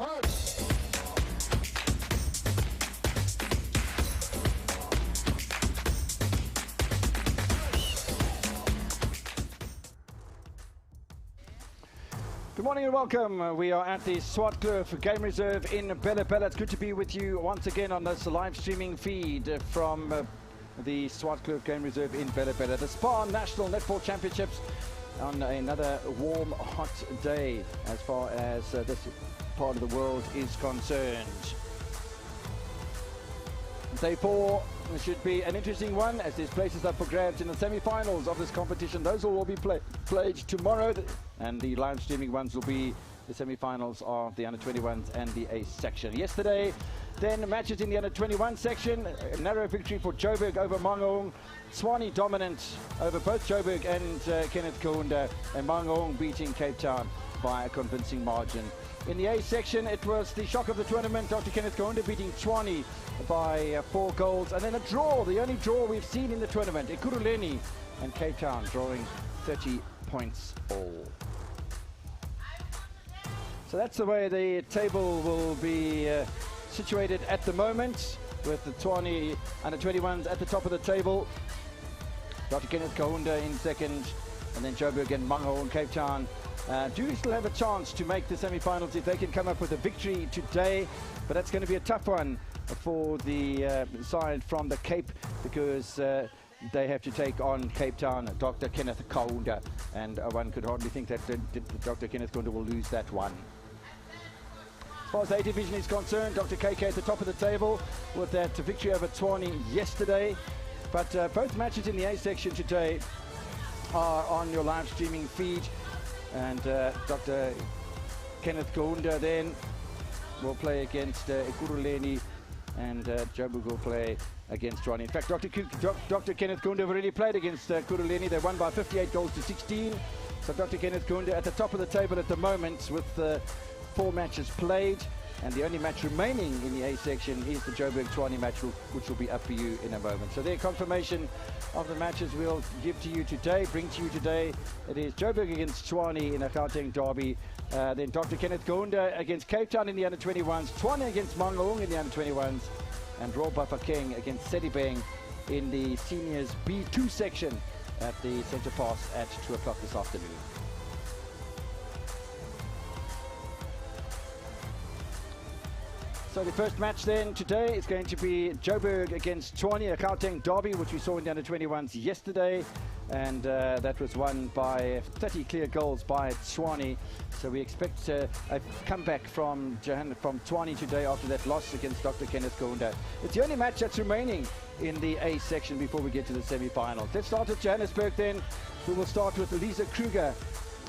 Good morning and welcome. We are at the Swartkloof Game Reserve in Bella Bella. It's good to be with you once again on this live streaming feed from the Swartkloof Game Reserve in Bella Bella. The SPAR National Netball Championships on another warm, hot day as far as this part of the world is concerned. Day 4 should be an interesting one as there's places up for grabs in the semi-finals of this competition. Those will all be played tomorrow, and the live streaming ones will be the semi-finals of the under-21s and the A section. Yesterday, then matches in the under-21 section. A narrow victory for Joburg over Mangaung. Tshwane dominant over both Joburg and Kenneth Kaunda, and Mangaung beating Cape Town by a convincing margin. In the A section, it was the shock of the tournament. Dr. Kenneth Kaunda beating Tshwane by 4 goals. And then a draw, the only draw we've seen in the tournament. Ekurhuleni and Cape Town drawing 30 points all. So that's the way the table will be situated at the moment, with the Tshwane under-21s at the top of the table. Dr. Kenneth Kaunda in second, and then Joburg and Mangaung and Cape Town do still have a chance to make the semi-finals if they can come up with a victory today, but that's going to be a tough one for the side from the Cape, because they have to take on Cape Town, Dr. Kenneth Kaunda, and one could hardly think that Dr. Kenneth Kaunda will lose that one. As far as the A division is concerned, Dr. KK at the top of the table with that victory over Tshwane yesterday, but both matches in the A section today are on your live streaming feed. And Dr. Kenneth Kaunda then will play against Ekurhuleni, and Joburg will play against Tshwane. In fact, Dr. Kenneth Kaunda have already played against Ekurhuleni. They won by 58 goals to 16. So Dr. Kenneth Kaunda at the top of the table at the moment with 4 matches played. And the only match remaining in the A section is the Joburg-Tshwane match, which will be up for you in a moment. So their confirmation of the matches we'll give to you today, bring to you today. It is Joburg against Tshwane in a Gauteng derby. Then Dr. Kenneth Kaunda against Cape Town in the under-21s. Tshwane against Mangaung in the under-21s. And Rob Bafokeng against Sedibeng in the seniors B2 section at the Centre Pass at 2 o'clock this afternoon. So the first match then today is going to be Joburg against Tshwane, a Gauteng derby, which we saw in the under-21s yesterday, and that was won by 30 clear goals by Tshwane. So we expect a comeback from Tshwane today after that loss against Dr. Kenneth Kaunda. It's the only match that's remaining in the A section before we get to the semi-finals. Let's start with Johannesburg then. We will start with Lisa Kruger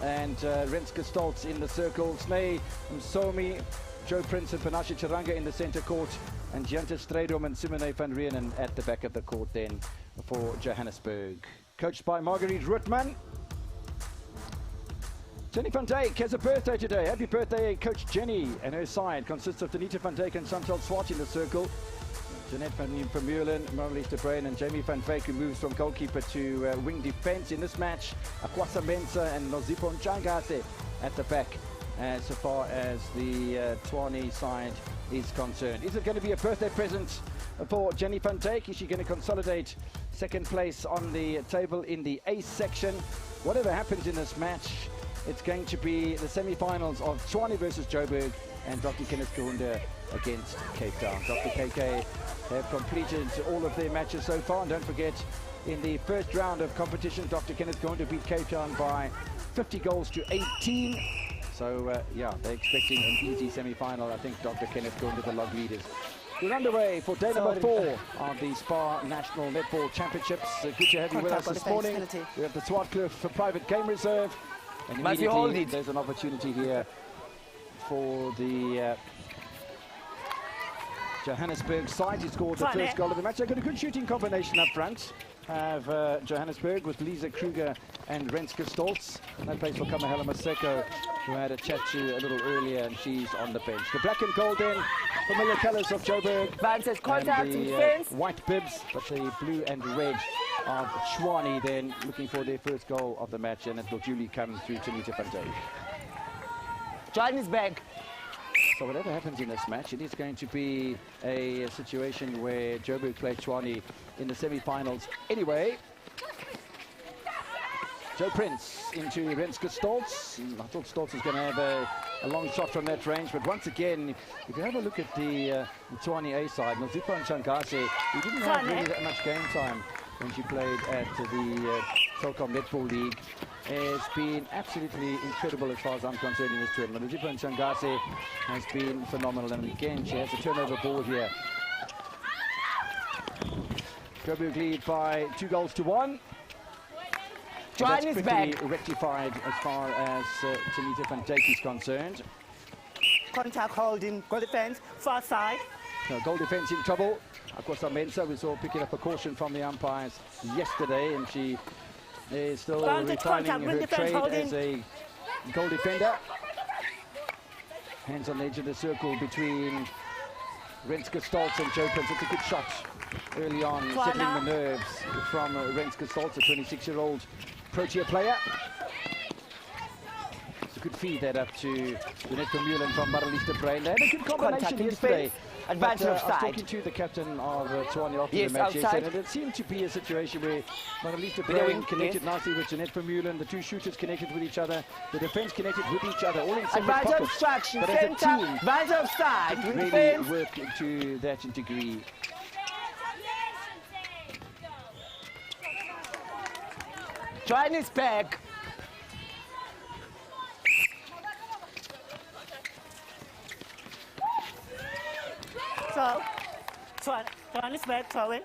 and Renske Stoltz in the circle. Snee Msomi, Joe Prince and Panache Charanga in the centre court, and Jante Strydom and Simone van Rienen at the back of the court then for Johannesburg. Coached by Marguerite Rootman. Jenny van Dijk has a birthday today. Happy birthday, Coach Jenny, and her side consists of Danita van Dijk and Chantal Swart in the circle. Jeanette van Vermeulen, Marlies de Bruin and Jamie van Veek, who moves from goalkeeper to wing defence in this match. Akwasa Mensah and Nozipho Ntshangase at the back. As far as the Tshwane side is concerned. Is it going to be a birthday present for Jenny van Dijk? Is she going to consolidate second place on the table in the A section? Whatever happens in this match, it's going to be the semi-finals of Tshwane versus Joburg and Dr. Kenneth Kaunda against Cape Town. Dr. KK have completed all of their matches so far, and don't forget, in the first round of competition, Dr. Kenneth Kaunda beat Cape Town by 50 goals to 18. So, yeah, they're expecting an easy semi-final. I think Dr. Kenneth Kaunda, the log leaders. We're underway for day number 4 of the SPAR National Netball Championships. Good to have you with us this morning. We have the Swartkloof Private Game Reserve. And immediately there's an opportunity here for the Johannesburg side. He scored the first goal of the match. They've got a good shooting combination up front. Have Johannesburg with Lisa Kruger and Renske Stoltz. And that plays for Kamahela Maseko, who I had a chat to a little earlier, and she's on the bench. The black and gold then, familiar colours of Joburg. Van says contact and defence. White bibs, but the blue and red of Tshwane then looking for their first goal of the match, and it will duly come through to Nita van Dijk. Jordan is back. So whatever happens in this match, it is going to be a situation where Joburg play Tshwane in the semi-finals anyway. Joe Prince into Renske Stoltz. I thought Stoltz was going to have a long shot from that range, but once again, if you have a look at the Tshwane A side, Nozipo Ntshangase, he didn't have really that much game time when she played at the Telkom Netball League. It's been absolutely incredible as far as I'm concerned in this tournament. Nozipo Ntshangase has been phenomenal, and again, she has a turnover ball here. Joburg lead by 2-1. John is back. Rectified as far as Tanita van Dijk is concerned. Contact holding, goal defense, far side. No, goal defense in trouble. Akosa Mensah, we saw picking up a caution from the umpires yesterday, and she is still refining her trade as a goal defender. Hands on the edge of the circle between Renske Stoltz and Joe Prince. It's a good shot early on, settling the nerves from Renske Stoltz, a 26-year-old Protea player. So could feed that up to Jeanette Vermeulen from Maralista Brain. They had a good combination yesterday. Advantage I of was side. talking to the captain of Tshwane after the match, and it seemed to be a situation where Maralista Brain connected nicely with Jeanette Vermeulen, the two shooters connected with each other, the defense connected with each other, all in separate pockets. But as a team, advantage of side. it really worked to that degree. John is back. So, John is back, throwing.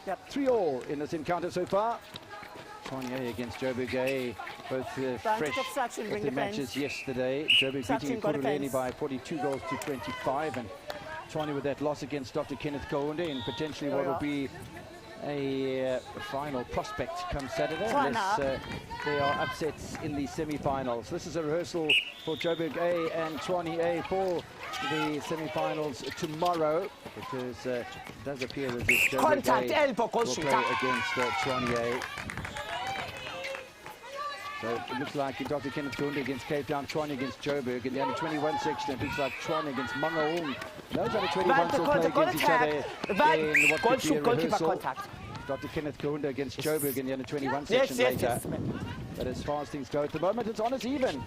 Yep, 3-3 in this encounter so far. Tshwane against Joburg A, both fresh of the matches yesterday. Joburg beating Kuruleni by 42-25, and Tshwane with that loss against Dr. Kenneth Kaunda in potentially what will be a final prospect come Saturday, unless there are upsets in the semi-finals. This is a rehearsal for Joburg A and Tshwane A for the semi-finals tomorrow, because it does appear as if Joburg A will play against Tshwane A. So it looks like Dr. Kenneth Kaunda against Cape Town, Tshwane against Joburg. In the under-21 section, it looks like Tshwane against Mangaung. Those under-21 will play against each other in what could be a rehearsal. Dr. Kenneth Kaunda against Joburg in the under-21 section later. But as far as things go at the moment, it's honest even.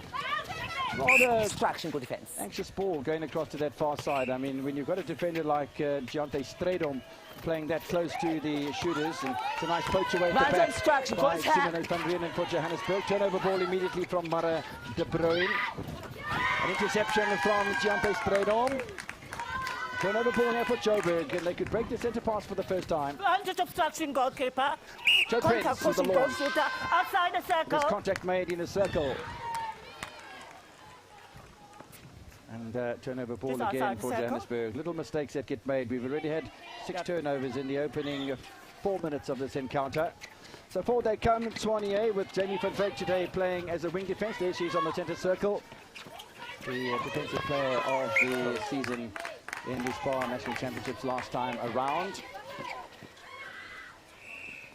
Distraction, good defense. Anxious ball going across to that far side. I mean, when you've got a defender like Deontay Strydom playing that close to the shooters, and it's a nice poach away at the back by Simone van Rienen for Johannesburg. Turnover ball immediately from Mara de Bruin. An interception from Deontay Strydom. Turnover ball here for Joburg, and they could break the centre pass for the first time. Obstruction, goalkeeper. Joe Prince with the launch. Outside the circle. There's contact made in the circle. And turnover ball again for Johannesburg. Little mistakes that get made. We've already had 6 turnovers in the opening 4 minutes of this encounter. So forward they come, Tshwane A, with Jamie van Dijk today playing as a wing defence. There she is on the centre circle. The defensive player of the season in the SPAR National Championships last time around.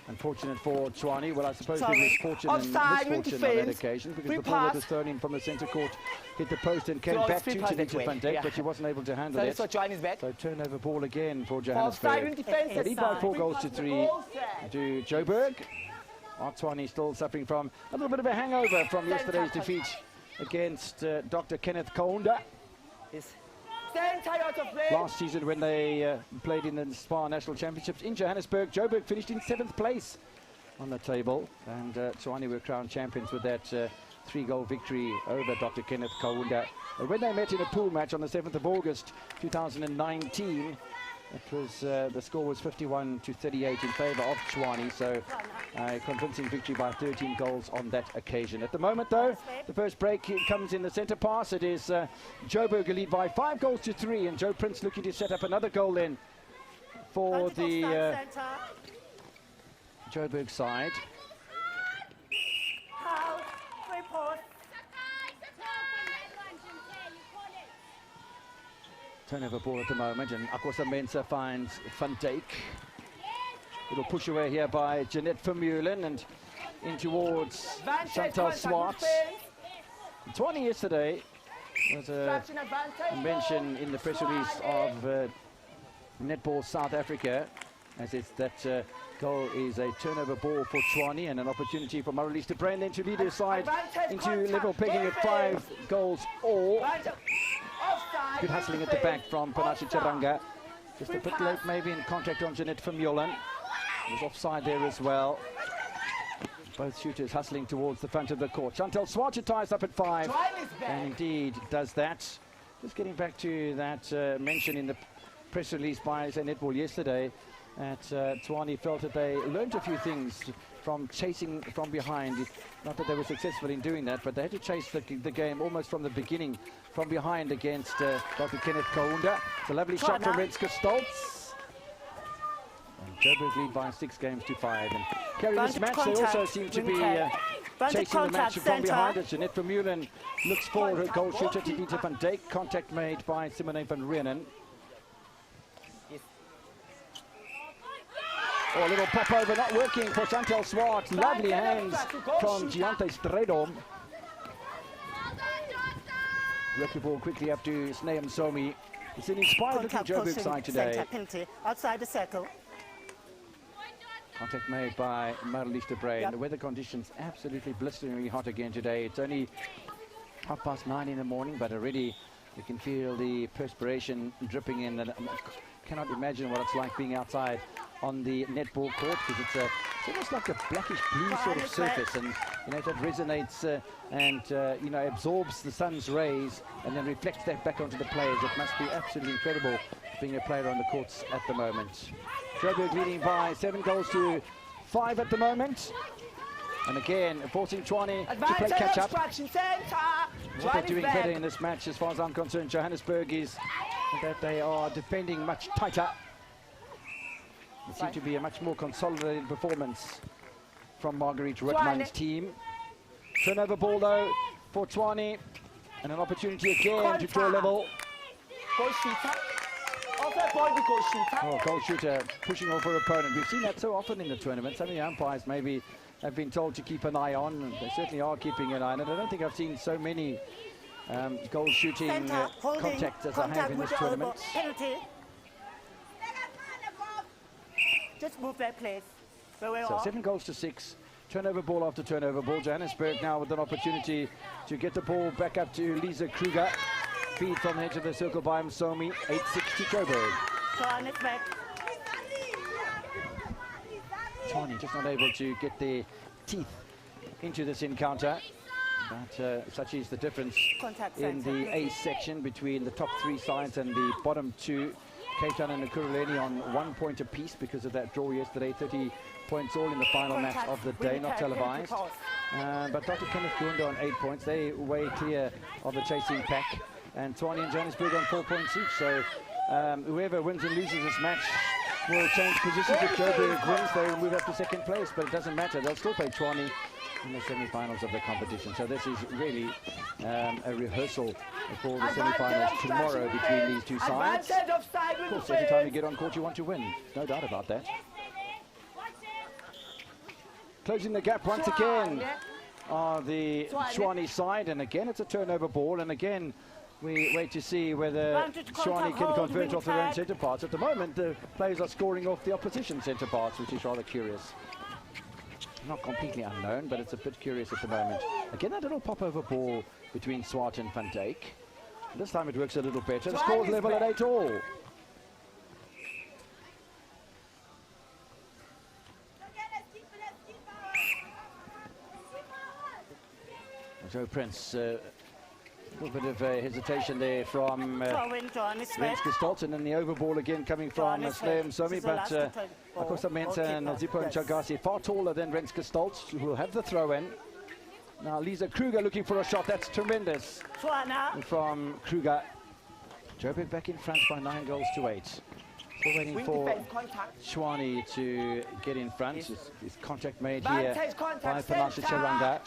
Unfortunate for Tshwane. Well, I suppose there was fortune and misfortune on that occasion, because the ball that was thrown in from the centre court hit the post and came back to Tanita van Dijk, but she wasn't able to handle it. So turnover ball again for Johannesburg. They lead by 4-3 to Joburg. Tshwane still suffering from a little bit of a hangover from yesterday's defeat against Dr. Kenneth Kaunda. Last season when they played in the SPAR National Championships in Johannesburg, Joburg finished in 7th place on the table, and Tshwane were crowned champions with that 3-goal victory over Dr. Kenneth Kaunda. When they met in a pool match on the 7th of August 2019, it was the score was 51-38 in favour of Tshwane, so a convincing victory by 13 goals on that occasion. At the moment, though, the first break comes in the centre pass. It is Joburg lead by 5-3, and Joe Prince looking to set up another goal then for the Joburg side. Turnover ball at the moment, and Akosa Mensah finds Van Dijk. Little push away here by Jeanette Vermeulen, and in towards Chantal Swartz. Tawny yesterday was a mention in the press release of Netball South Africa, as it's that goal is a turnover ball for Tshwane and an opportunity for Marlies de Bruin then to lead his side into level pegging at 5 goals all. Good hustling at the back from Panache Charanga. Just a bit late maybe in contact on Jeanette Vermeulen. Was offside there as well. Both shooters hustling towards the front of the court. Chantal Swart ties up at 5 and indeed does that. Just getting back to that mention in the press release by Netball yesterday, that Tshwane felt that they learned a few things from chasing from behind. Not that they were successful in doing that, but they had to chase the game almost from the beginning, from behind against Dr. Kenneth Kaunda. It's a lovely shot from Renske Stoltz. And Joburg lead by 6 games to 5. And carrying this match, they also seem to be chasing the match from behind. As Jeanette Vermeulen looks for her goal shooter, Tinita van Dijk. Contact made by Simone van Reenen. Oh, a little pop over, not working for Chantal Swart. Lovely hands from Giante Stredom. Work the ball quickly up to Sneum Somi. It's an inspired looking Joburg side today. Outside the circle. Contact made by Marlies de Bruin. The weather conditions absolutely blisteringly hot again today. It's only 9:30 in the morning, but already you can feel the perspiration dripping in. And I cannot imagine what it's like being outside on the netball court, because it's almost like a blackish blue sort of surface, and you know that resonates and you know, absorbs the sun's rays and then reflects that back onto the players. It must be absolutely incredible being a player on the courts at the moment. Joburg leading by 7 goals to 5 at the moment, and again forcing Tshwane to play catch up. What they're doing better in this match, as far as I'm concerned, Johannesburg, is that they are defending much tighter. It seemed to be a much more consolidated performance from Marguerite Rutman's team. Turnover ball though for Tshwane, and an opportunity again to draw level. Oh, goal shooter pushing off her opponent. We've seen that so often in the tournament. Some of the umpires maybe have been told to keep an eye on, and they certainly are keeping an eye on it. I don't think I've seen so many goal shooting contacts as I have in this tournament. Just move that place. So 7 goals to 6. Turnover ball after turnover ball. Johannesburg now with an opportunity to get the ball back up to Lisa Kruger. Feed from the edge of the circle by Msomi. 8-6 to Joburg. Tshwane just not able to get their teeth into this encounter. But such is the difference in the A section between the top 3 sides and the bottom 2. Cape Town and Ekurhuleni on 1 point apiece because of that draw yesterday. 30 points all in the final match of the day, not televised. But Dr. Kenneth Kaunda on 8 points. They way clear of the chasing pack. And Tshwane and Johannesburg on 4 points each. So whoever wins and loses this match will change positions. If Joburg wins, they will move up to 2nd place. But it doesn't matter. They'll still play Tshwane in the semi-finals of the competition. So this is really a rehearsal for the semi-finals tomorrow between these 2 sides. Of course, every time you get on court, you want to win. No doubt about that. Closing the gap once again on the Tshwane side, and again it's a turnover ball, and again we wait to see whether Tshwane can convert off their own centre parts. At the moment, the players are scoring off the opposition centre parts, which is rather curious. Not completely unknown, but it's a bit curious at the moment. Again, that little pop-over ball between Swart and Van Dijk. This time it works a little better. The score's level at 8 all. Joe Prince, a little bit of hesitation there from Renske Stoltz, and then the overball again coming from Sneum Somi, but Akosamensa and Nozipho Nchagasi far taller than Renske Stoltz, who will have the throw-in. Now Lisa Kruger looking for a shot. That's tremendous from Kruger. Joburg back in front by 9 goals to 8. Still waiting for Tshwane to get in front. His contact made here by Panache Charanga.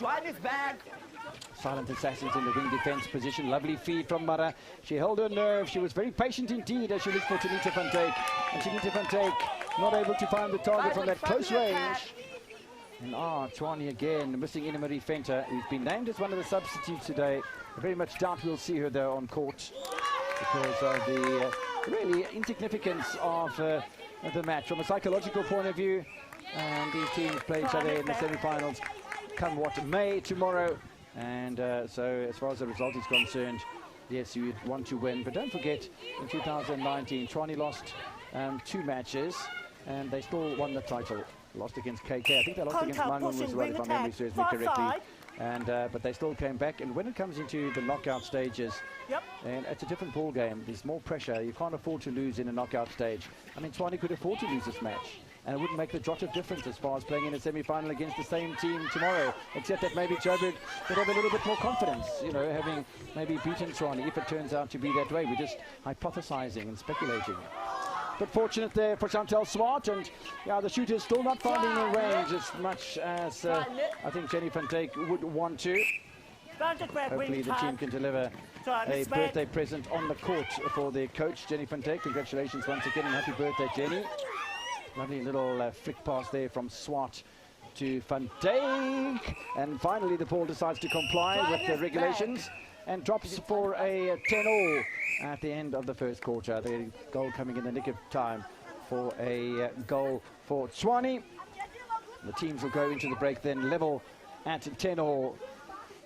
Silent assassins in the wing defense position. Lovely feed from Mara. She held her nerve. She was very patient indeed as she looked for Tinita van Dijk. And Tinita van Dijk not able to find the target from that close range. And Tshwane again, missing Ina-Marie Venter, who's been named as one of the substitutes today. I very much doubt we'll see her though on court because of the really insignificance of the match. From a psychological point of view, and these teams play each other in the semi-finals come what may tomorrow. And so as far as the result is concerned, yes, you want to win. But don't forget, in 2019, Tshwane lost 2 matches and they still won the title. Lost against KK. I think they lost against Mangun as well, if my memory serves me correctly. And but they still came back. And when it comes into the knockout stages, and it's a different ball game. There's more pressure. You can't afford to lose in a knockout stage. I mean, Tshwane could afford to lose this match, and it wouldn't make the jot of difference as far as playing in a semi-final against the same team tomorrow. Except that maybe Joburg would have a little bit more confidence, you know, having maybe beaten Tshwane if it turns out to be that way. We're just hypothesizing and speculating. But fortunate there for Chantel Swart, and yeah, the shooter's still not finding the range as much as I think Jenny van Dijk would want to. Hopefully the team can deliver a birthday present on the court for their coach, Jenny van Dijk. Congratulations once again and happy birthday, Jenny. Lovely little flick pass there from Swart to van Dijk. And finally the ball decides to comply with the regulations and drops for a 10-all at the end of the first quarter. The goal coming in the nick of time for a goal for Tshwane. The teams will go into the break then level at 10-all.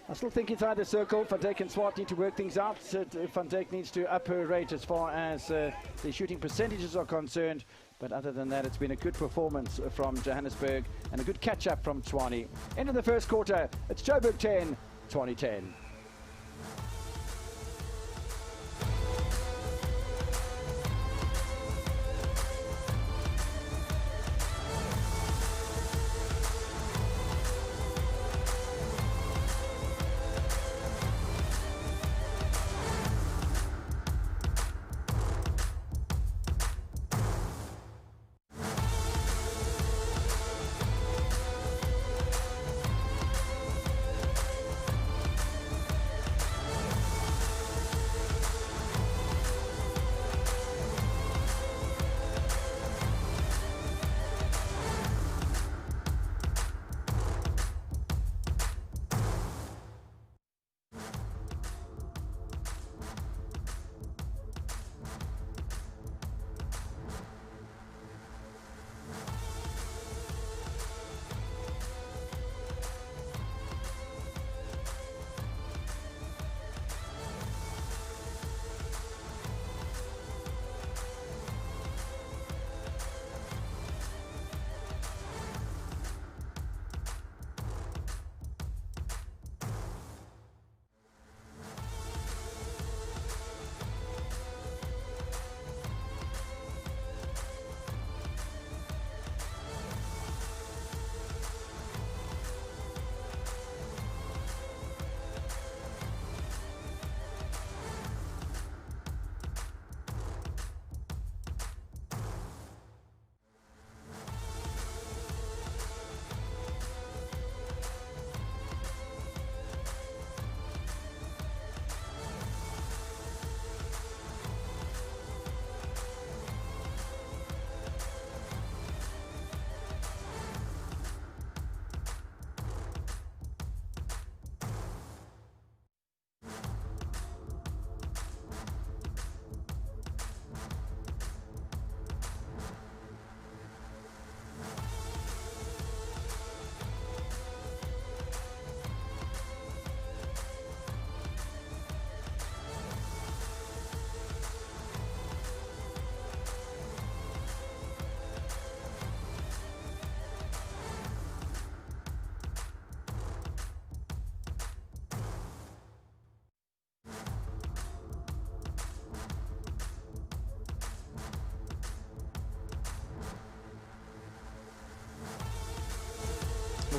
I still think inside the circle, Van Dijk and Swart need to work things out. Van Dijk needs to up her rate as far as the shooting percentages are concerned. But other than that, it's been a good performance from Johannesburg and a good catch-up from Tshwane. End of the first quarter, it's Joburg 10, Tshwane 10.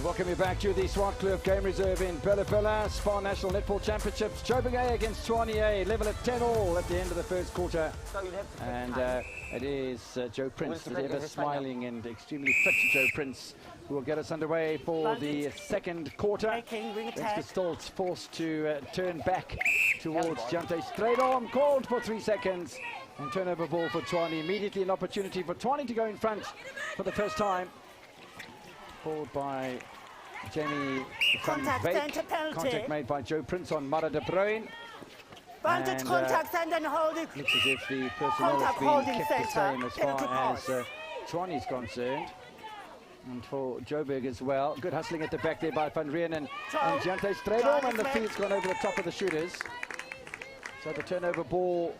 Welcome you back to the Swartkloof Game Reserve in Bella, SPAR National Netball Championships. Joburg A against Tshwane A, level at 10-all at the end of the first quarter. And it is Joe Prince, the ever smiling and extremely fit Joe Prince, who will get us underway for the second quarter. Dexter Stoltz forced to turn back towards Jante. Straight arm called for 3 seconds. And turnover ball for Tshwane. Immediately an opportunity for Tshwane to go in front for the first time. Called by Jamie van Contact, Veek. center penalty. Contact made by Joe Prince on Mara de Bruin. Vantage contact and then holding. Looks as if the personnel has been kept the same as far as Tshwane is concerned. And for Joburg as well. Good hustling at the back there by Van Reen and Jante Strydom, and the feed's gone over the top of the shooters. So the turnover ball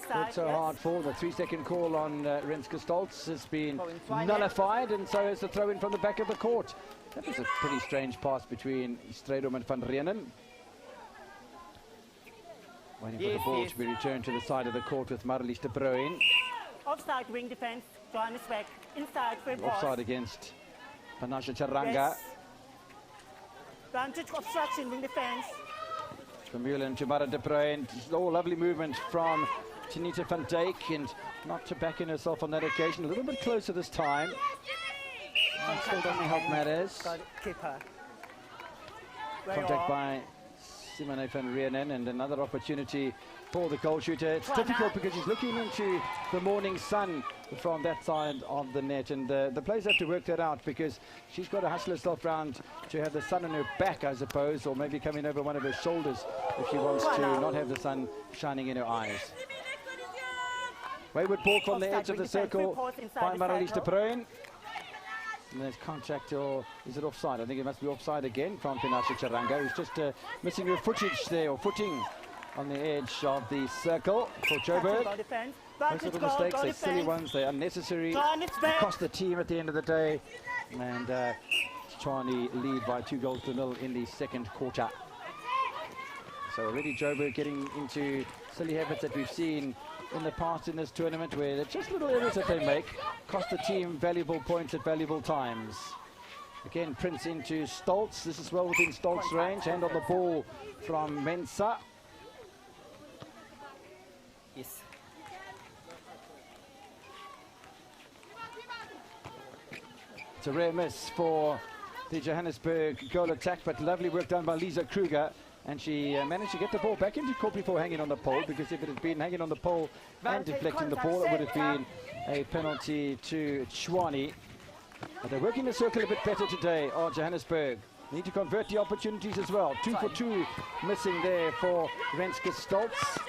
not so hard for. The 3-second call on Renske Stoltz has been nullified, and so is the throw in from the back of the court. That was a pretty strange pass between Strydom and Van Reen. Waiting for the ball to be returned to the side of the court with Marlies de Bruin. Offside wing defense, Johannesburg. Inside for a Offside against Panashe Charanga. Yes. Vantage obstruction wing defense. From Mulan to Mara de Bruin. Oh, lovely movement from Tanita van Dijk, and not to back in herself on that occasion. A little bit closer this time. Still doesn't help matters. Keeper. Contact by Simone van Renen, and another opportunity for the goal shooter. It's difficult because he's looking into the morning sun from that side of the net, and the players have to work that out because she's got to hustle herself round to have the sun on her back, I suppose, or maybe coming over one of her shoulders if she wants to not have the sun shining in her eyes. Wayward ball from the edge of the circle by Marlies de Bruin. And there's contact, or is it offside? I think it must be offside again from Panashe Charanga, who's just missing her footage there, or footing on the edge of the circle for Joburg. Those little mistakes, they're silly ones, they're unnecessary. They cost the team at the end of the day. And Tshwane lead by 2-0 in the second quarter. So already Joburg getting into silly habits that we've seen in the past in this tournament, where they're just little errors that they make cost the team valuable points at valuable times. Again, Prince into Stoltz. This is well within Stoltz range. Hand on the ball from Mensah. Yes. It's a rare miss for the Johannesburg goal attack, but lovely work done by Lisa Kruger. And she managed to get the ball back into court before hanging on the pole, because if it had been hanging on the pole and deflecting the ball, it would have been a penalty to Tshwane. But they're working the circle a bit better today, Johannesburg. Need to convert the opportunities as well. 2 for 2 missing there for Renske Stoltz.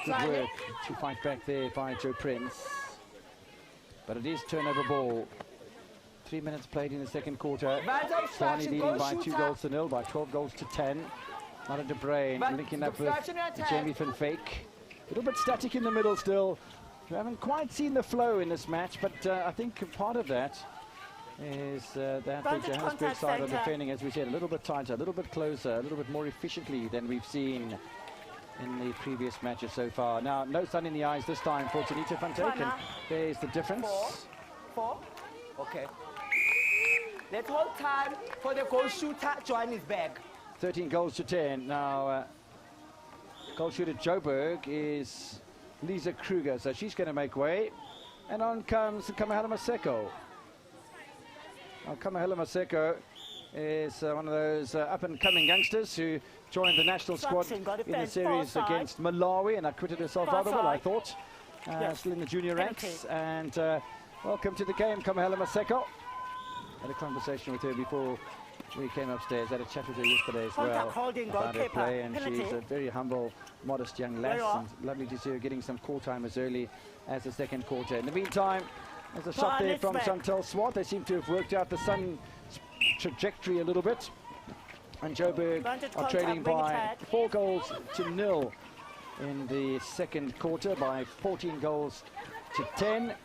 Good work to fight back there by Joe Prince. But it is turnover ball. 3 minutes played in the second quarter. Tshwane leading by 2-0 by 12-10. Mara de Bruin linking up with Jamie van Veek. A little bit static in the middle still. We haven't quite seen the flow in this match, but I think part of that is that the Johannesburg side are defending, as we said, a little bit tighter, a little bit closer, a little bit more efficiently than we've seen in the previous matches so far. Now, no sun in the eyes this time for Tanita van Dijk, and there's the difference. 4. Okay. Let's hold time for the goal shooter. Johannesburg. 13-10. Now, goal shooter Joburg is Lisa Kruger, so she's going to make way. And on comes Kamahela Maseko. Kamahela Maseko is one of those up-and-coming youngsters who joined the national squad in the series against Malawi and acquitted herself rather well, I thought. Still in the junior ranks. And welcome to the game, Kamahela Maseko. Had a conversation with her before we came upstairs. Had a chat with her yesterday as well about her play, and she's a very humble, modest young lass, and lovely to see her getting some call time as early as the second quarter. In the meantime, there's a shot there from Chantal Swart. They seem to have worked out the sun trajectory a little bit, and Joburg are trailing by 4-0 in the second quarter by 14-10.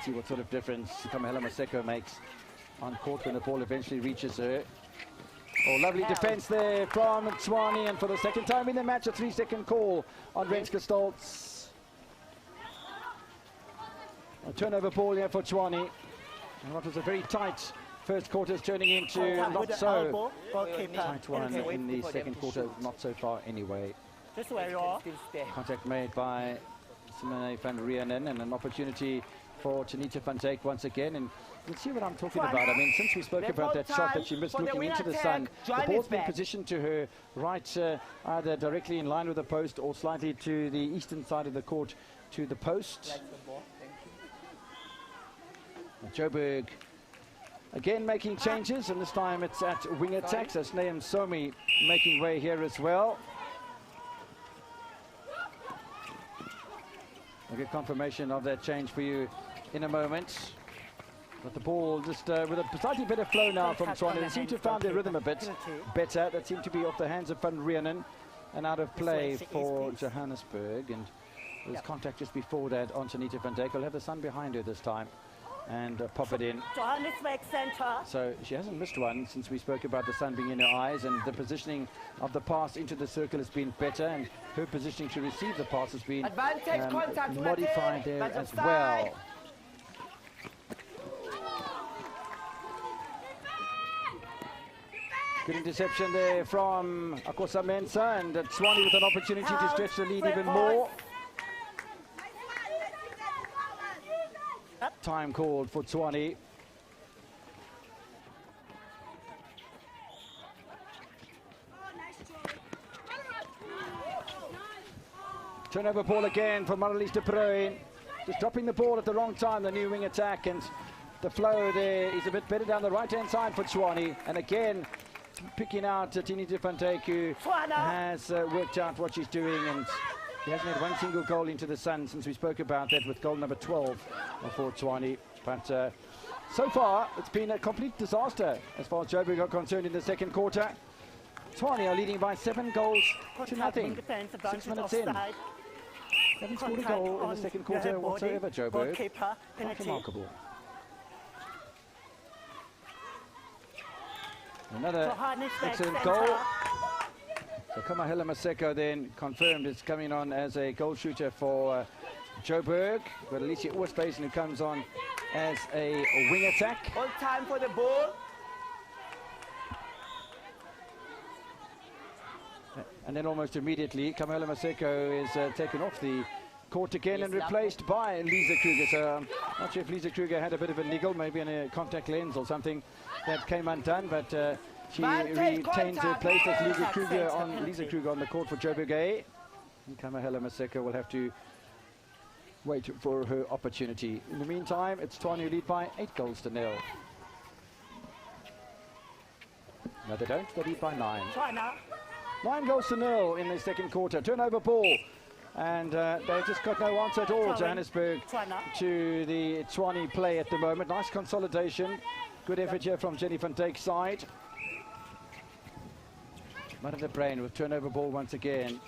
See what sort of difference Kamahela Maseko makes on court when the ball eventually reaches her. Oh, lovely defense there from Tshwane, and for the second time in the match, a 3-second call on Renske Stoltz. A turnover ball here for Tshwane, and what was a very tight first quarter is turning into not so tight one in the second quarter, not so far anyway. Contact made by Simone van Renen, and an opportunity for Tanita van Dijk once again, and you'll see what I'm talking about. I mean, since we spoke about that shot that she missed looking into the sun, the ball's been positioned to her right, either directly in line with the post or slightly to the eastern side of the court to the post. Joburg again making changes, and this time it's at wing attacks. That's Nahum Somi making way here as well. I'll get confirmation of that change for you in a moment. But the ball just with a slightly better flow now from Tshwane. They seem to have found their rhythm a bit better. That seemed to be off the hands of Van Rieenen and out of play for Johannesburg. And there was contact just before that on Shanita van Dijk. We'll have the sun behind her this time and pop it in. Johannesburg center. So she hasn't missed one since we spoke about the sun being in her eyes, and the positioning of the pass into the circle has been better, and her positioning to receive the pass has been modified there as well. Good interception there from Akosa Mensah, and Tshwane with an opportunity to stretch the lead even more. Time called for Tshwane. Turnover ball again for Marlies de Bruin. Just dropping the ball at the wrong time, the new wing attack, and the flow there is a bit better down the right-hand side for Tshwane. And again, picking out Tinita van Dijk, who has worked out what she's doing, and he hasn't had one single goal into the sun since we spoke about that with goal number 12 for Tshwane. But so far, it's been a complete disaster as far as Joburg are concerned in the second quarter. Tshwane are leading by 7 goals to nothing. 6 minutes in. Haven't scored a goal in the second quarter whatsoever, Joburg. Quite remarkable. Another excellent goal. So Kamahela Maseko then confirmed is coming on as a goal shooter for Joburg. But Alicia Oosthuizen who comes on as a wing attack. All time for the ball. And then almost immediately, Kamahela Maseko is taken off the court again and replaced by Lisa Kruger. So I'm not sure if Lisa Kruger had a bit of a niggle, maybe in a contact lens or something that came undone, but she retains her place as Lisa Kruger on the court for Joburg A. And Kamahela Maseko will have to wait for her opportunity. In the meantime, it's Tshwane who lead by 8 goals to 0. No, they don't. They lead by 9. 9 goals to 0 in the second quarter. Turnover ball. And they've just got no answer at all, Johannesburg, to the Tshwane play at the moment. Nice consolidation. Good effort here from Jenny van Dijk's side. Mud of the brain with turnover ball once again.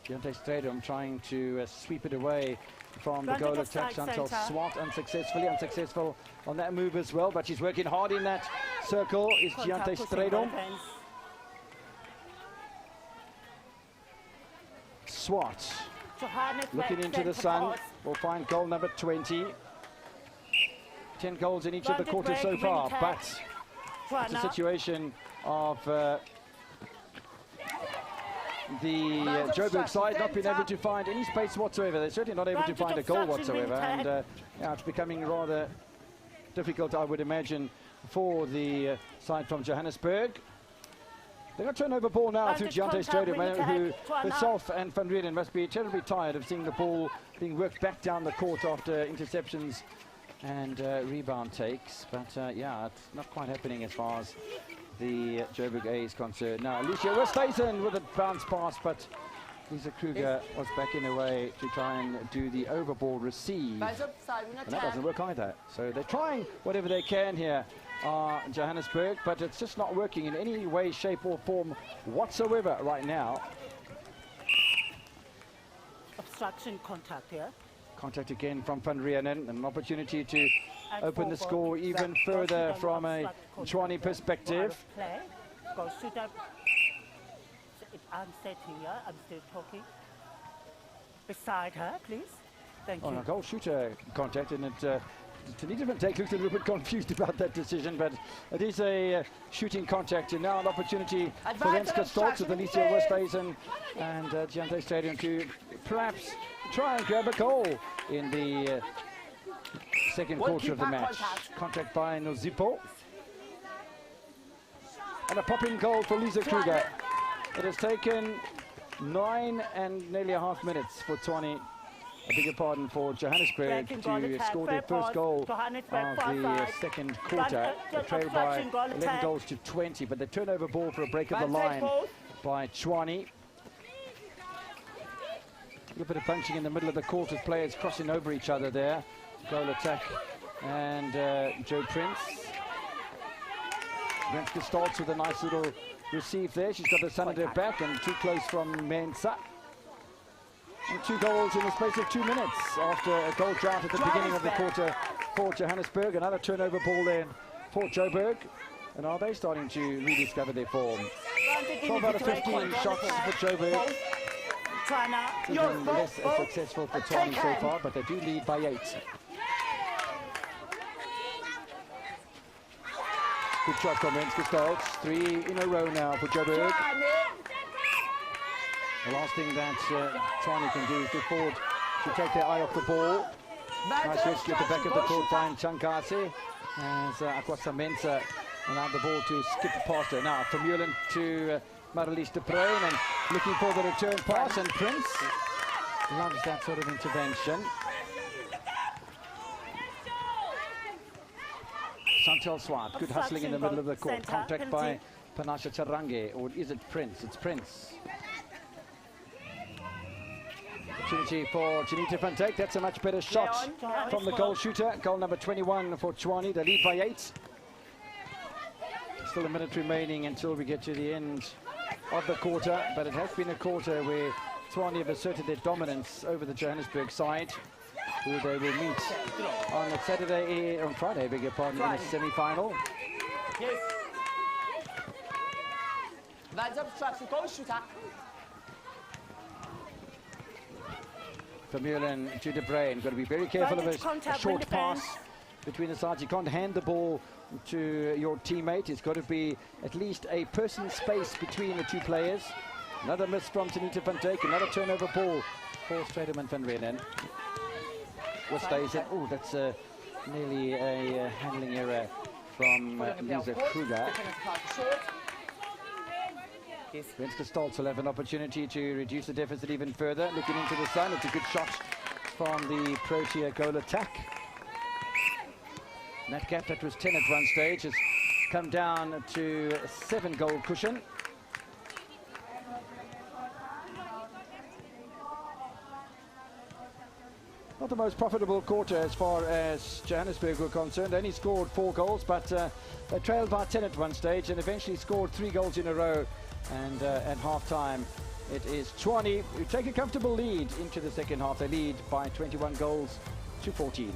Deontay Stradom trying to sweep it away from the goal attack. Chantal Swart unsuccessful on that move as well, but she's working hard in that circle is Deontay Stradom. Swart looking into the sun, will find goal number 20. 10 goals in each of the quarters so far, but it's a situation of the Joburg side not being able to find any space whatsoever. They're certainly not able to find a goal whatsoever, and yeah, it's becoming rather difficult, I would imagine, for the side from Johannesburg. They've got turnover ball now to Deontay Stradom, who herself and Van Rieenen must be terribly tired of seeing the ball being worked back down the court after interceptions and rebound takes. But yeah, it's not quite happening as far as the Joburg A is concerned. Now, Alicia Oosthuizen with a bounce pass, but Lisa Kruger was backing away to try and do the overball receive. And that doesn't work either. So they're trying whatever they can here, Johannesburg, but it's just not working in any way, shape or form whatsoever right now. Obstruction contact here. Contact again from Van Rieenen, an opportunity to open the score even further from a Tshwane perspective. Goal shooter. I'm sitting here, I'm still talking. Beside her, please. Thank you. No, goal shooter contact, and it Tinita van Dijk looks a little bit confused about that decision, but it is a shooting contact, and now an opportunity for Renske Stoltz with Alicia Oosthuizen and Deontay Stradom to perhaps try and grab a goal in the second quarter of the match. Contact by Nozipo. And a pop-in goal for Lisa Kruger. It has taken 9 and nearly a half minutes for Tshwane I beg your pardon, for Johannesburg to score their first goal of the second quarter. They trailed by 11 goals to 20, but the turnover ball for a break of the line by Tshwane. A little bit of punching in the middle of the court with players crossing over each other there. Goal attack and Joe Prince. Renske starts with a nice little receive there. She's got the sun at her back and too close from Mensah. And 2 goals in the space of 2 minutes after a goal drought at the beginning of the quarter for Johannesburg. Another turnover ball then for Joburg. And are they starting to rediscover their form? 12 out of 15 shots for Joburg. Even less successful for Tshwane so far, but they do lead by 8. Good shot from Renske Stolz. 3 in a row now for Joburg. The last thing that Tshwane can do is look forward to take their eye off the ball. Nice rescue at the back of the court by Chankasi. As Akwasa Mensah allowed the ball to skip past her. Now from Vermeulen to Marlies de Bruin, and looking for the return pass, and Prince loves that sort of intervention. Chantal Swart, good hustling in the middle of the court. Contact by Panasha Charange, or is it Prince? It's Prince. Opportunity for Janita van Dijk. That's a much better shot from the goal shooter. Goal number 21 for Tshwane. They lead by 8. Still a minute remaining until we get to the end of the quarter, but it has been a quarter where Tshwane have asserted their dominance over the Johannesburg side, who they will meet on Friday, beg your pardon, in the semi-final. Yes. That's up tracks, the goal shooter. Vermeulen to de Bruin. Got to be very careful of a short pass between the sides. You can't hand the ball to your teammate. It's got to be at least a person's space between the 2 players. Another miss from Janita van Dijk. Another turnover ball for Straderman van Reenen. What stays in? Oh, that's nearly a handling error from Lisa Kruger. Renske Stolz will have an opportunity to reduce the deficit even further. Looking into the sun, it's a good shot from the Protea goal attack. And that gap that was 10 at one stage has come down to 7 goal cushion. Not the most profitable quarter as far as Johannesburg were concerned. They only scored 4 goals, but they trailed by 10 at one stage and eventually scored 3 goals in a row. And at half-time, it is Tshwane who take a comfortable lead into the second half. They lead by 21 goals to 14.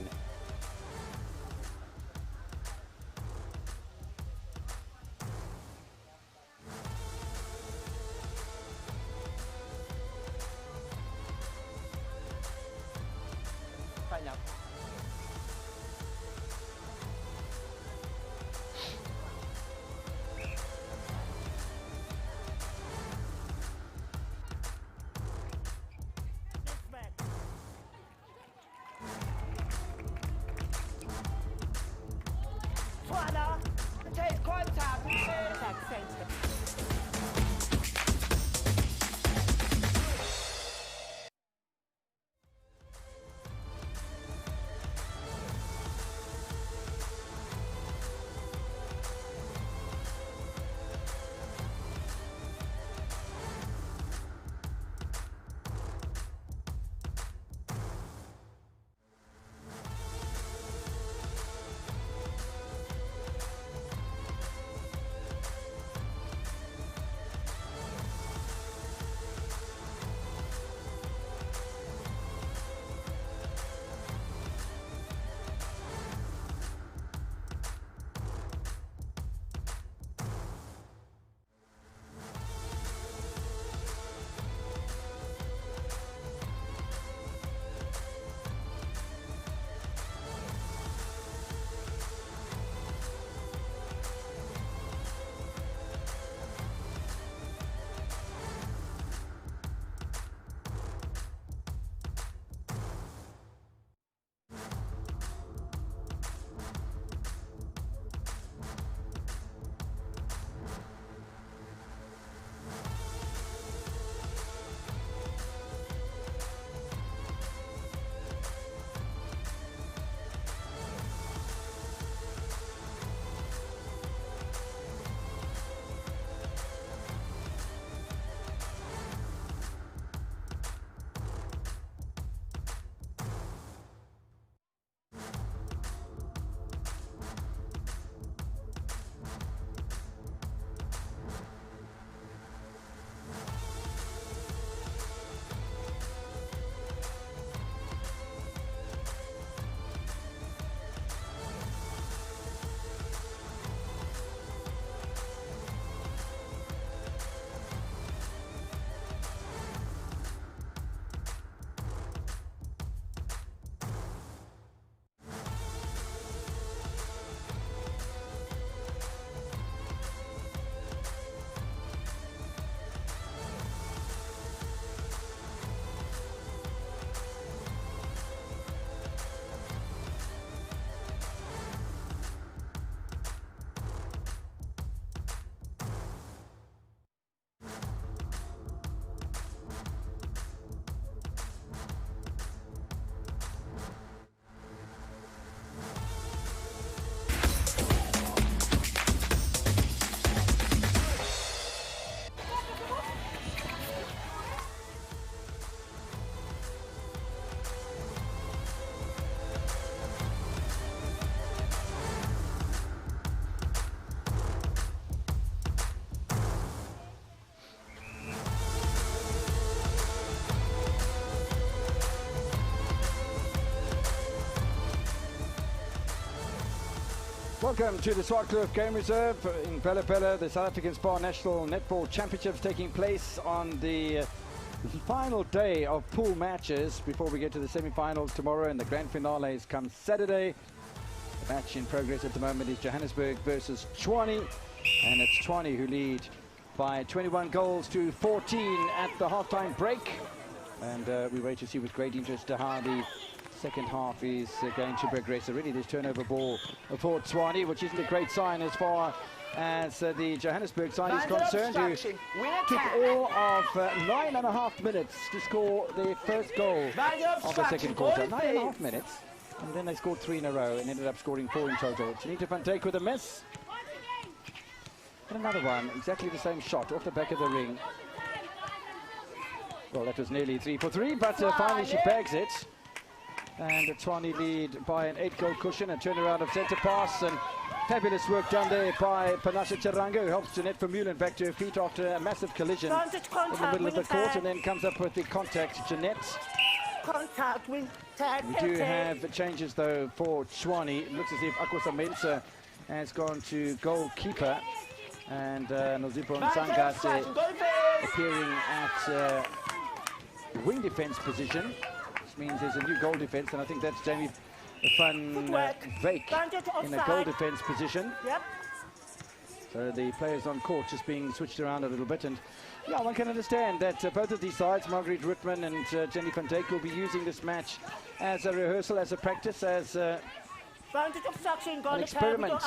Welcome to the Swartkloof Game Reserve in Bella Bella. The South African SPAR National Netball Championships taking place on the final day of pool matches before we get to the semi-finals tomorrow, and the grand finales come Saturday. The match in progress at the moment is Johannesburg versus Tshwane, and it's Tshwane who lead by 21 goals to 14 at the halftime break. And we wait to see with great interest how the second half is going to progress. Already there's turnover ball for Tshwane, which isn't a great sign as far as the Johannesburg side is concerned, who took all of 9.5 minutes to score their first goal of the second quarter. 9.5 minutes, and then they scored 3 in a row and ended up scoring 4 in total. Janita van Dijk with a miss. And another one, exactly the same shot off the back of the ring. Well, that was nearly 3 for 3, but finally she bags it. And the Tshwane lead by an 8-goal cushion, a turnaround of centre pass, and fabulous work done there by Panashe Chiranga, who helps Jeanette Vermeulen back to her feet after a massive collision in the middle of the court, and then comes up with the contact, Jeanette. Contact with tag. We do have changes though for Tshwane. It looks as if Akwasa Mensah has gone to goalkeeper, and Nozipho Nsangase appearing at wing defence position. Means there's a new goal defence, and I think that's Jamie van Wyk in a goal defence position. Yep. So the players on court just being switched around a little bit, and yeah, one can understand that both of these sides, Marguerite Ruttman and Jenny van Dijk, will be using this match as a rehearsal, as a practice, as an experiment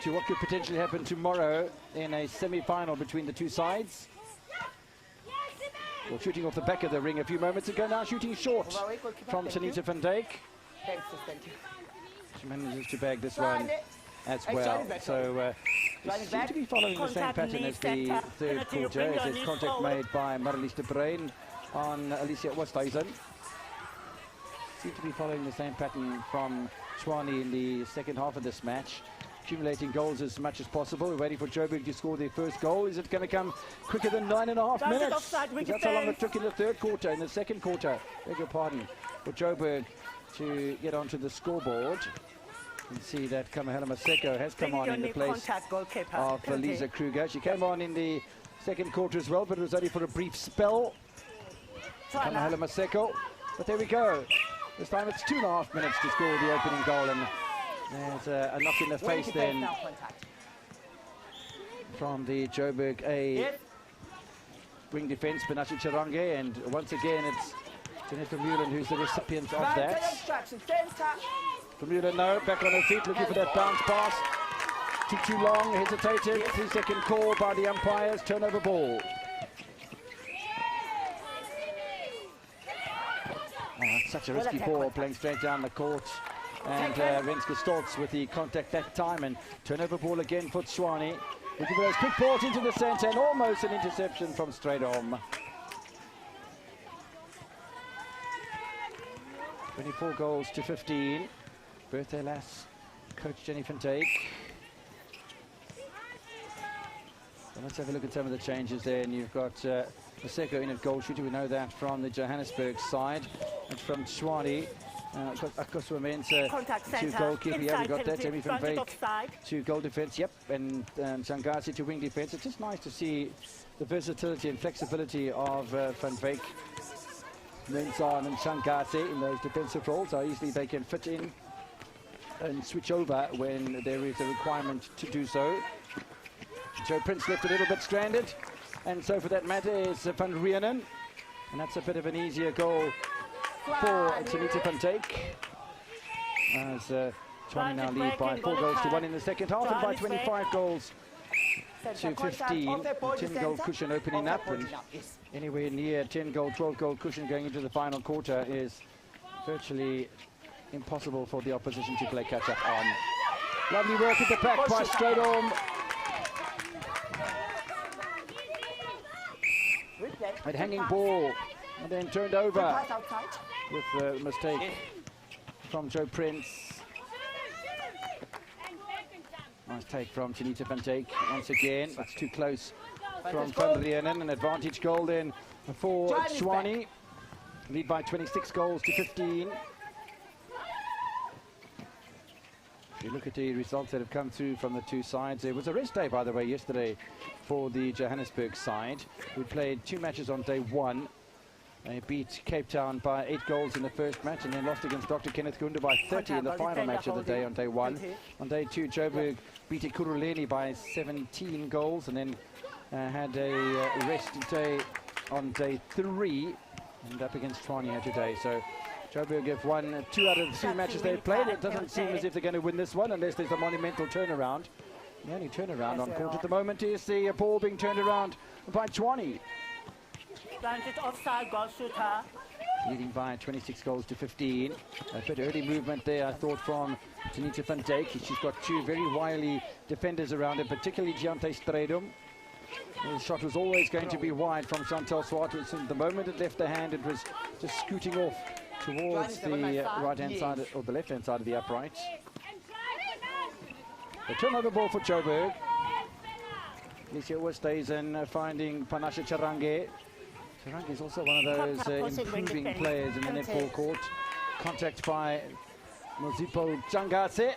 to what could potentially happen tomorrow in a semi-final between the two sides. Well, shooting off the back of the ring a few moments ago, now shooting short from Janita van Dijk. She manages to bag this one as well. So we seem to be following the same pattern as the third quarter, as there's contact made by Marlies de Bruin on Alicia Oosthuizen. Seem to be following the same pattern from Tshwane in the second half of this match, accumulating goals as much as possible. We're waiting for Joburg to score their first goal. Is it going to come quicker than 9.5 minutes? That's how long it took in the third quarter. In the second quarter, beg your pardon, for Joburg to get onto the scoreboard. You can see that Kamahela Maseko has come on in the place of Lisa Kruger. She came on in the second quarter as well, but it was only for a brief spell. Kamahela Maseko. But there we go. This time it's 2.5 minutes to score the opening goal, and there's a knock in the face then from the Joburg A wing defence, Panashe Chiranga, and once again it's Jeanette Vermeulen who's the recipient of that. Vermeulen, no, back on her feet, looking for that bounce pass. Took too long, hesitated, 3-second call by the umpires, turnover ball. Oh, such a risky ball, playing straight down the court. And Renske Stoltz with the contact that time, and turnover ball again for Tshwane. Looking for those quick balls into the centre, and almost an interception from Strydom. 24 goals to 15. Birthday lass, coach Jenny van Dijk. So let's have a look at some of the changes there, and you've got Maseko in at goal shooter. We know that from the Johannesburg side, and from Tshwane. Akwasa Mensah to goalkeeper, yeah, we got that. Jamie van Wyk to goal defence, yep, and Nsangase to wing defence. It's just nice to see the versatility and flexibility of van Wyk, Mensah and Nsangase in those defensive roles, how easily they can fit in and switch over when there is a requirement to do so. Joe Prince left a little bit stranded, and so for that matter is Van Rienen, and that's a bit of an easier goal for Janita van Dijk, as Tshwane now lead by 4 goals to 1 in the second half, and by 25 goals to 15. 10-goal cushion opening up, and anywhere near 10-goal, 12-goal cushion going into the final quarter is virtually impossible for the opposition to play catch-up on. Lovely work at the back by Strydom. A hanging ball, and then turned over with a mistake from Joe Prince. Nice take from Janita van Dijk once again. It's too close from Van Rienen. An advantage goal then for Tshwane. Lead by 26 goals to 15. You look at the results that have come through from the two sides. It was a rest day, by the way, yesterday for the Johannesburg side. We played 2 matches on day 1. They beat Cape Town by 8 goals in the first match and then lost against Dr. Kenneth Kaunda by 30 in the final match of the day on day 1. On day 2, Joburg beat Ekurhuleni by 17 goals and then had a rest day on day 3 and up against Tshwane here today. So Joburg have won 2 out of the 3 matches they've played. It doesn't seem as if they're going to win this one unless there's a monumental turnaround. The only turnaround on court at the moment is the ball being turned around by Tshwane. Offside goal shooter. Leading by 26 goals to 15. A bit early movement there, I thought, from Janita van Dijk. She's got 2 very wily defenders around her, particularly Giante Stradum. The shot was always going to be wide from Chantal Swart. The moment it left the hand, it was just scooting off towards the right-hand side, or the left-hand side of the upright. The turnover ball for Joburg. Alicia Oosthuizen finding Panashe Charange. Charange is also one of those improving players in the netball court. Contact by Mozipo Changase.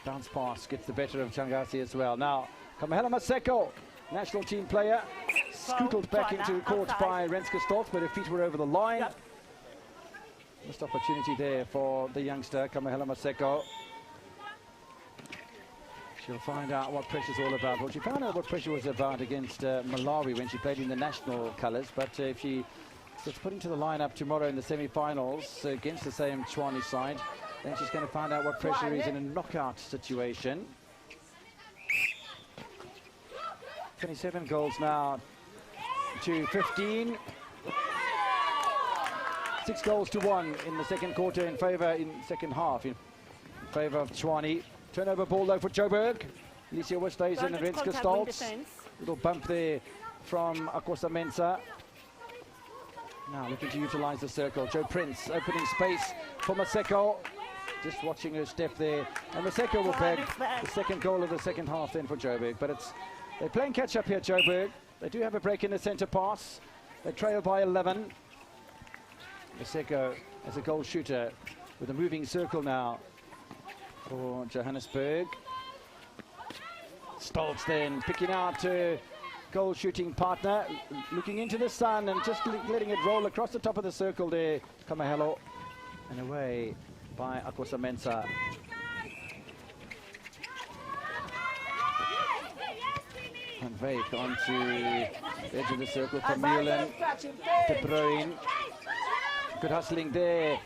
Bounce pass gets the better of Changase as well. Now, Kamahela Maseko, national team player, scootled back into the court by Renske Stoltz, but her feet were over the line. Missed opportunity there for the youngster, Kamahela Maseko. She'll find out what pressure's all about. Well, she found out what pressure was about against Malawi when she played in the national colours. But if she gets put into the lineup tomorrow in the semi-finals against the same Tshwane side, then she's going to find out what pressure is in a knockout situation. 27 goals now to 15. 6 goals to 1 in the second quarter in second half in favour of Tshwane. Turnover ball though for Joburg. Alicia Oosthuizen and Renske Stoltz. Little bump there from Akosa Mensah. Now looking to utilise the circle. Joe Prince opening space for Maseko. Just watching her step there. And Maseko will bag the second goal of the second half then for Joburg. But they're playing catch up here, Joburg. They do have a break in the centre pass. They trail by 11. Maseko as a goal shooter with a moving circle now for Johannesburg. Stoltz then picking out her goal shooting partner, looking into the sun and just letting it roll across the top of the circle there. Kamahelo and away by Akosa Mensah. Van Wyk onto the edge of the circle for Mullen. De Bruin. Good hustling there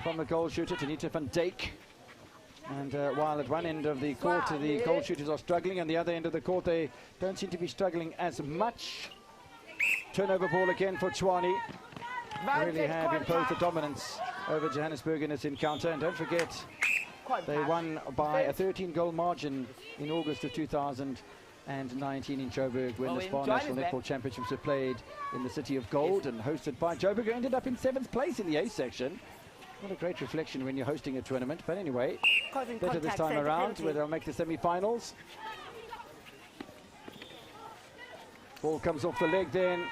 from the goal shooter, Tanita van Dijk. And while at one end of the court the goal shooters are struggling, on the other end of the court they don't seem to be struggling as much. Turnover ball again for Tshwane. Really have imposed the dominance over Johannesburg in this encounter. And don't forget, they won by a 13-goal margin in August of 2019 in Joburg when the SPAR National Netball Championships were played in the City of Gold and hosted by Joburg, who ended up in 7th place in the A section. Not a great reflection when you're hosting a tournament, but anyway, better this time around where they'll make the semi-finals. Ball comes off the leg then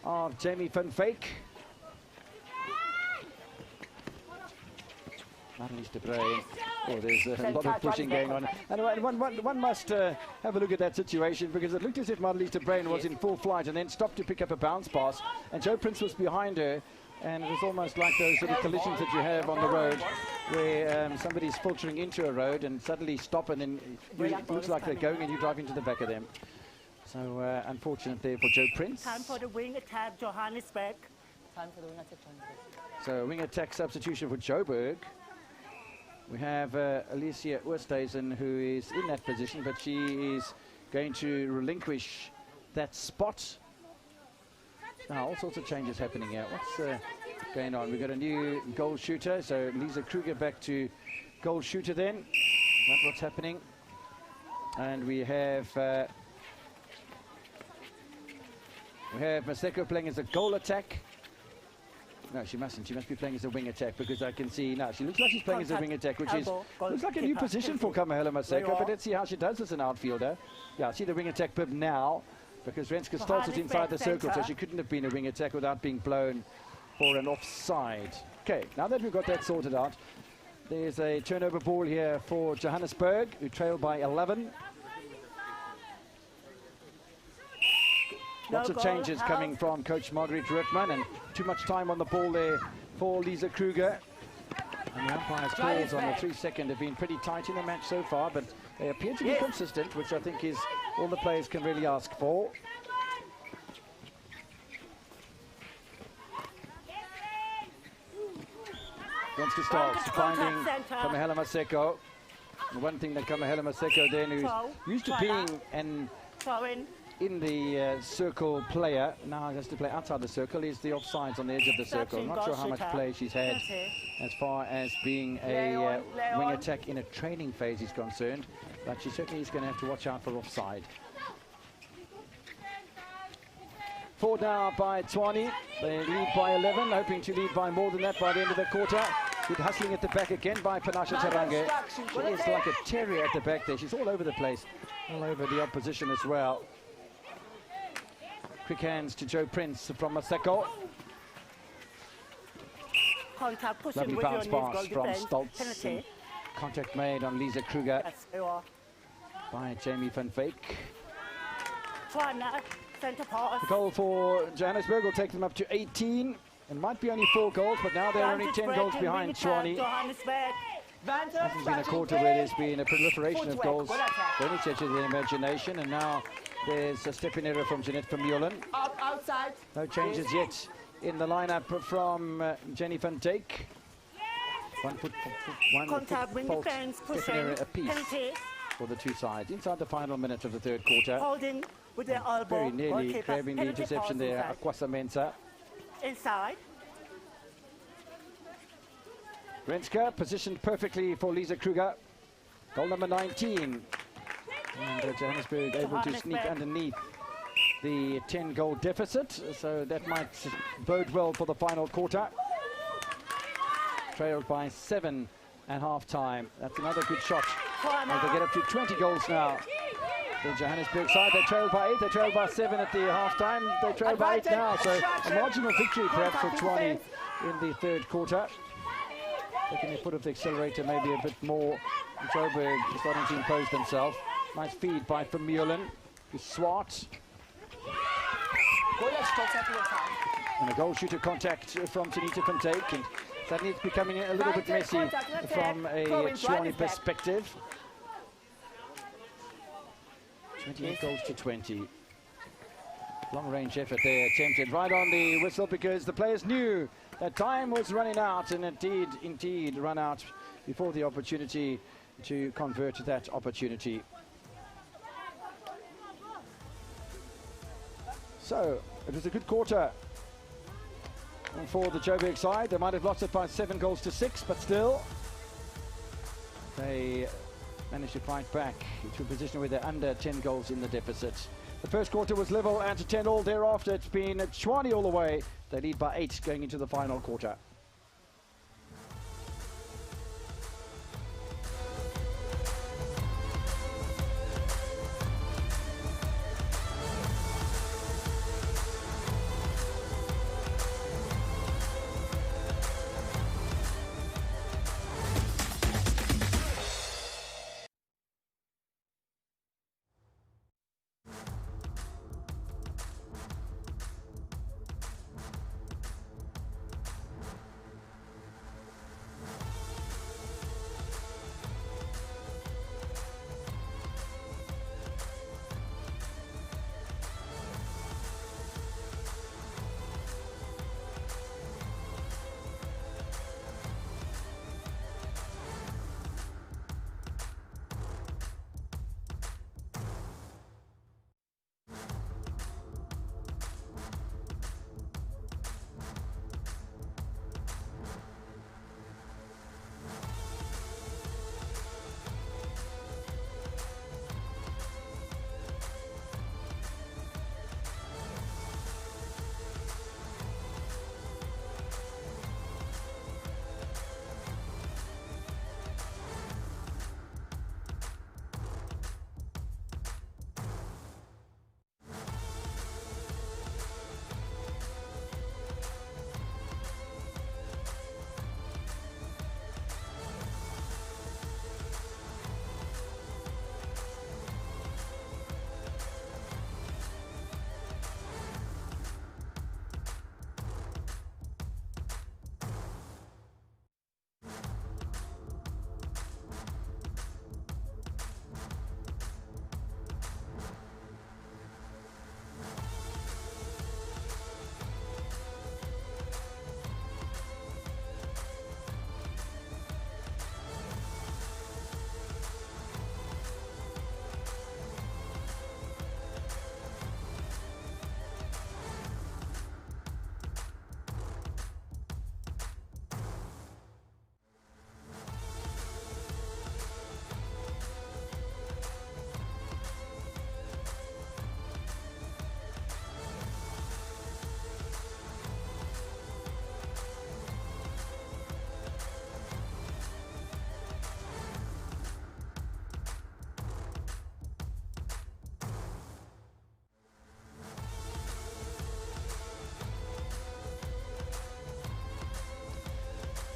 of Jamie van Wyk. Marlies de Bruin. Oh, there's a lot of pushing going on. And one must have a look at that situation, because it looked as if Marlies de Bruin was in full flight and then stopped to pick up a bounce pass, and Joe Prince was behind her. And it was almost like those little collisions that you have on the road where somebody's filtering into a road and suddenly stop, and then it looks like they're going and you drive into the back of them. So unfortunate there for Joe Prince. Time for the wing attack, Johannesburg. So wing attack substitution for Joburg. We have Alicia Oosthuizen, who is in that position, but she is going to relinquish that spot. Now, all sorts of changes happening here. What's going on? We've got a new goal shooter, so Lisa Kruger back to goal shooter then. That's what's happening. And we have Maseko playing as a goal attack. No, she mustn't. She must be playing as a wing attack, because I can see now she looks like she's playing as a wing attack, which is looks like a new position for Kamahela Maseko. But let's see how she does as an outfielder. Yeah, see the wing attack bib now, because Renske Stoltz is inside the circle, so she couldn't have been a wing attack without being blown for an offside. Okay, now that we've got that sorted out, There's a turnover ball here for Johannesburg, who trail by 11. Lots of changes coming from Coach Marguerite Rutman, and too much time on the ball there for Lisa Kruger. And the umpire's calls on the 3-second have been pretty tight in the match so far, but they appear to be consistent, which I think is all the players can really ask for. Gwenska Stolz finding Kamahela Maseko. And one thing that Kamahela Maseko then, who's used to being in the circle player, now has to play outside the circle, is the offsides on the edge of the circle. I'm not sure how much play she's had as far as being a wing attack in a training phase is concerned, but she certainly is going to have to watch out for offside. Forward now by Tshwane. They lead by 11, hoping to lead by more than that by the end of the quarter. Good hustling at the back again by Panasha Tarange. She is like a terrier at the back there. She's all over the place, all over the opposition as well. Quick hands to Joe Prince from Maseko. Lovely bounce pass from Stolz. Contact made on Lisa Kruger by Jamie van Veek. The goal for Johannesburg will take them up to 18. It might be only 4 goals, but now they're only 10 goals behind Tshwane. Hasn't been a quarter where there's been a proliferation of goals for any stretch of the imagination, and now there's a step-in error from Jeanette Vermeulen. No changes yet in the lineup from Jenny van Dijk. One foot fault, step-in error apiece for the two sides. Inside the final minute of the third quarter. With their elbow. Very nearly grabbing the interception there, Akwasa Mensah. Inside. Renska positioned perfectly for Lisa Kruger. Goal number 19. And Johannesburg able to sneak underneath the 10-goal deficit, so that might bode well for the final quarter. Trailed by 7 at half-time. That's another good shot. And they get up to 20 goals now. The Johannesburg side, they trailed by 8, they trailed by 7 at the half-time, they trailed by 8 now, so a marginal victory perhaps for Tshwane in the third quarter. Taking their foot off the accelerator maybe a bit more. Joburg is starting to impose themselves. Nice feed by Vermeulen to Swart. And a goal shooter contact from Tanita van Dijk, and suddenly it's becoming a little bit messy from a Tshwane perspective. 28 goals to 20. Long-range effort there attempted right on the whistle because the players knew that time was running out, and it did indeed run out before the opportunity to convert that opportunity. So it was a good quarter for the Joburg side. They might have lost it by 7 goals to 6, but still they managed to fight back to a position where they're under 10 goals in the deficit. The first quarter was level and to 10-all. Thereafter, it's been Tshwane all the way. They lead by 8 going into the final quarter.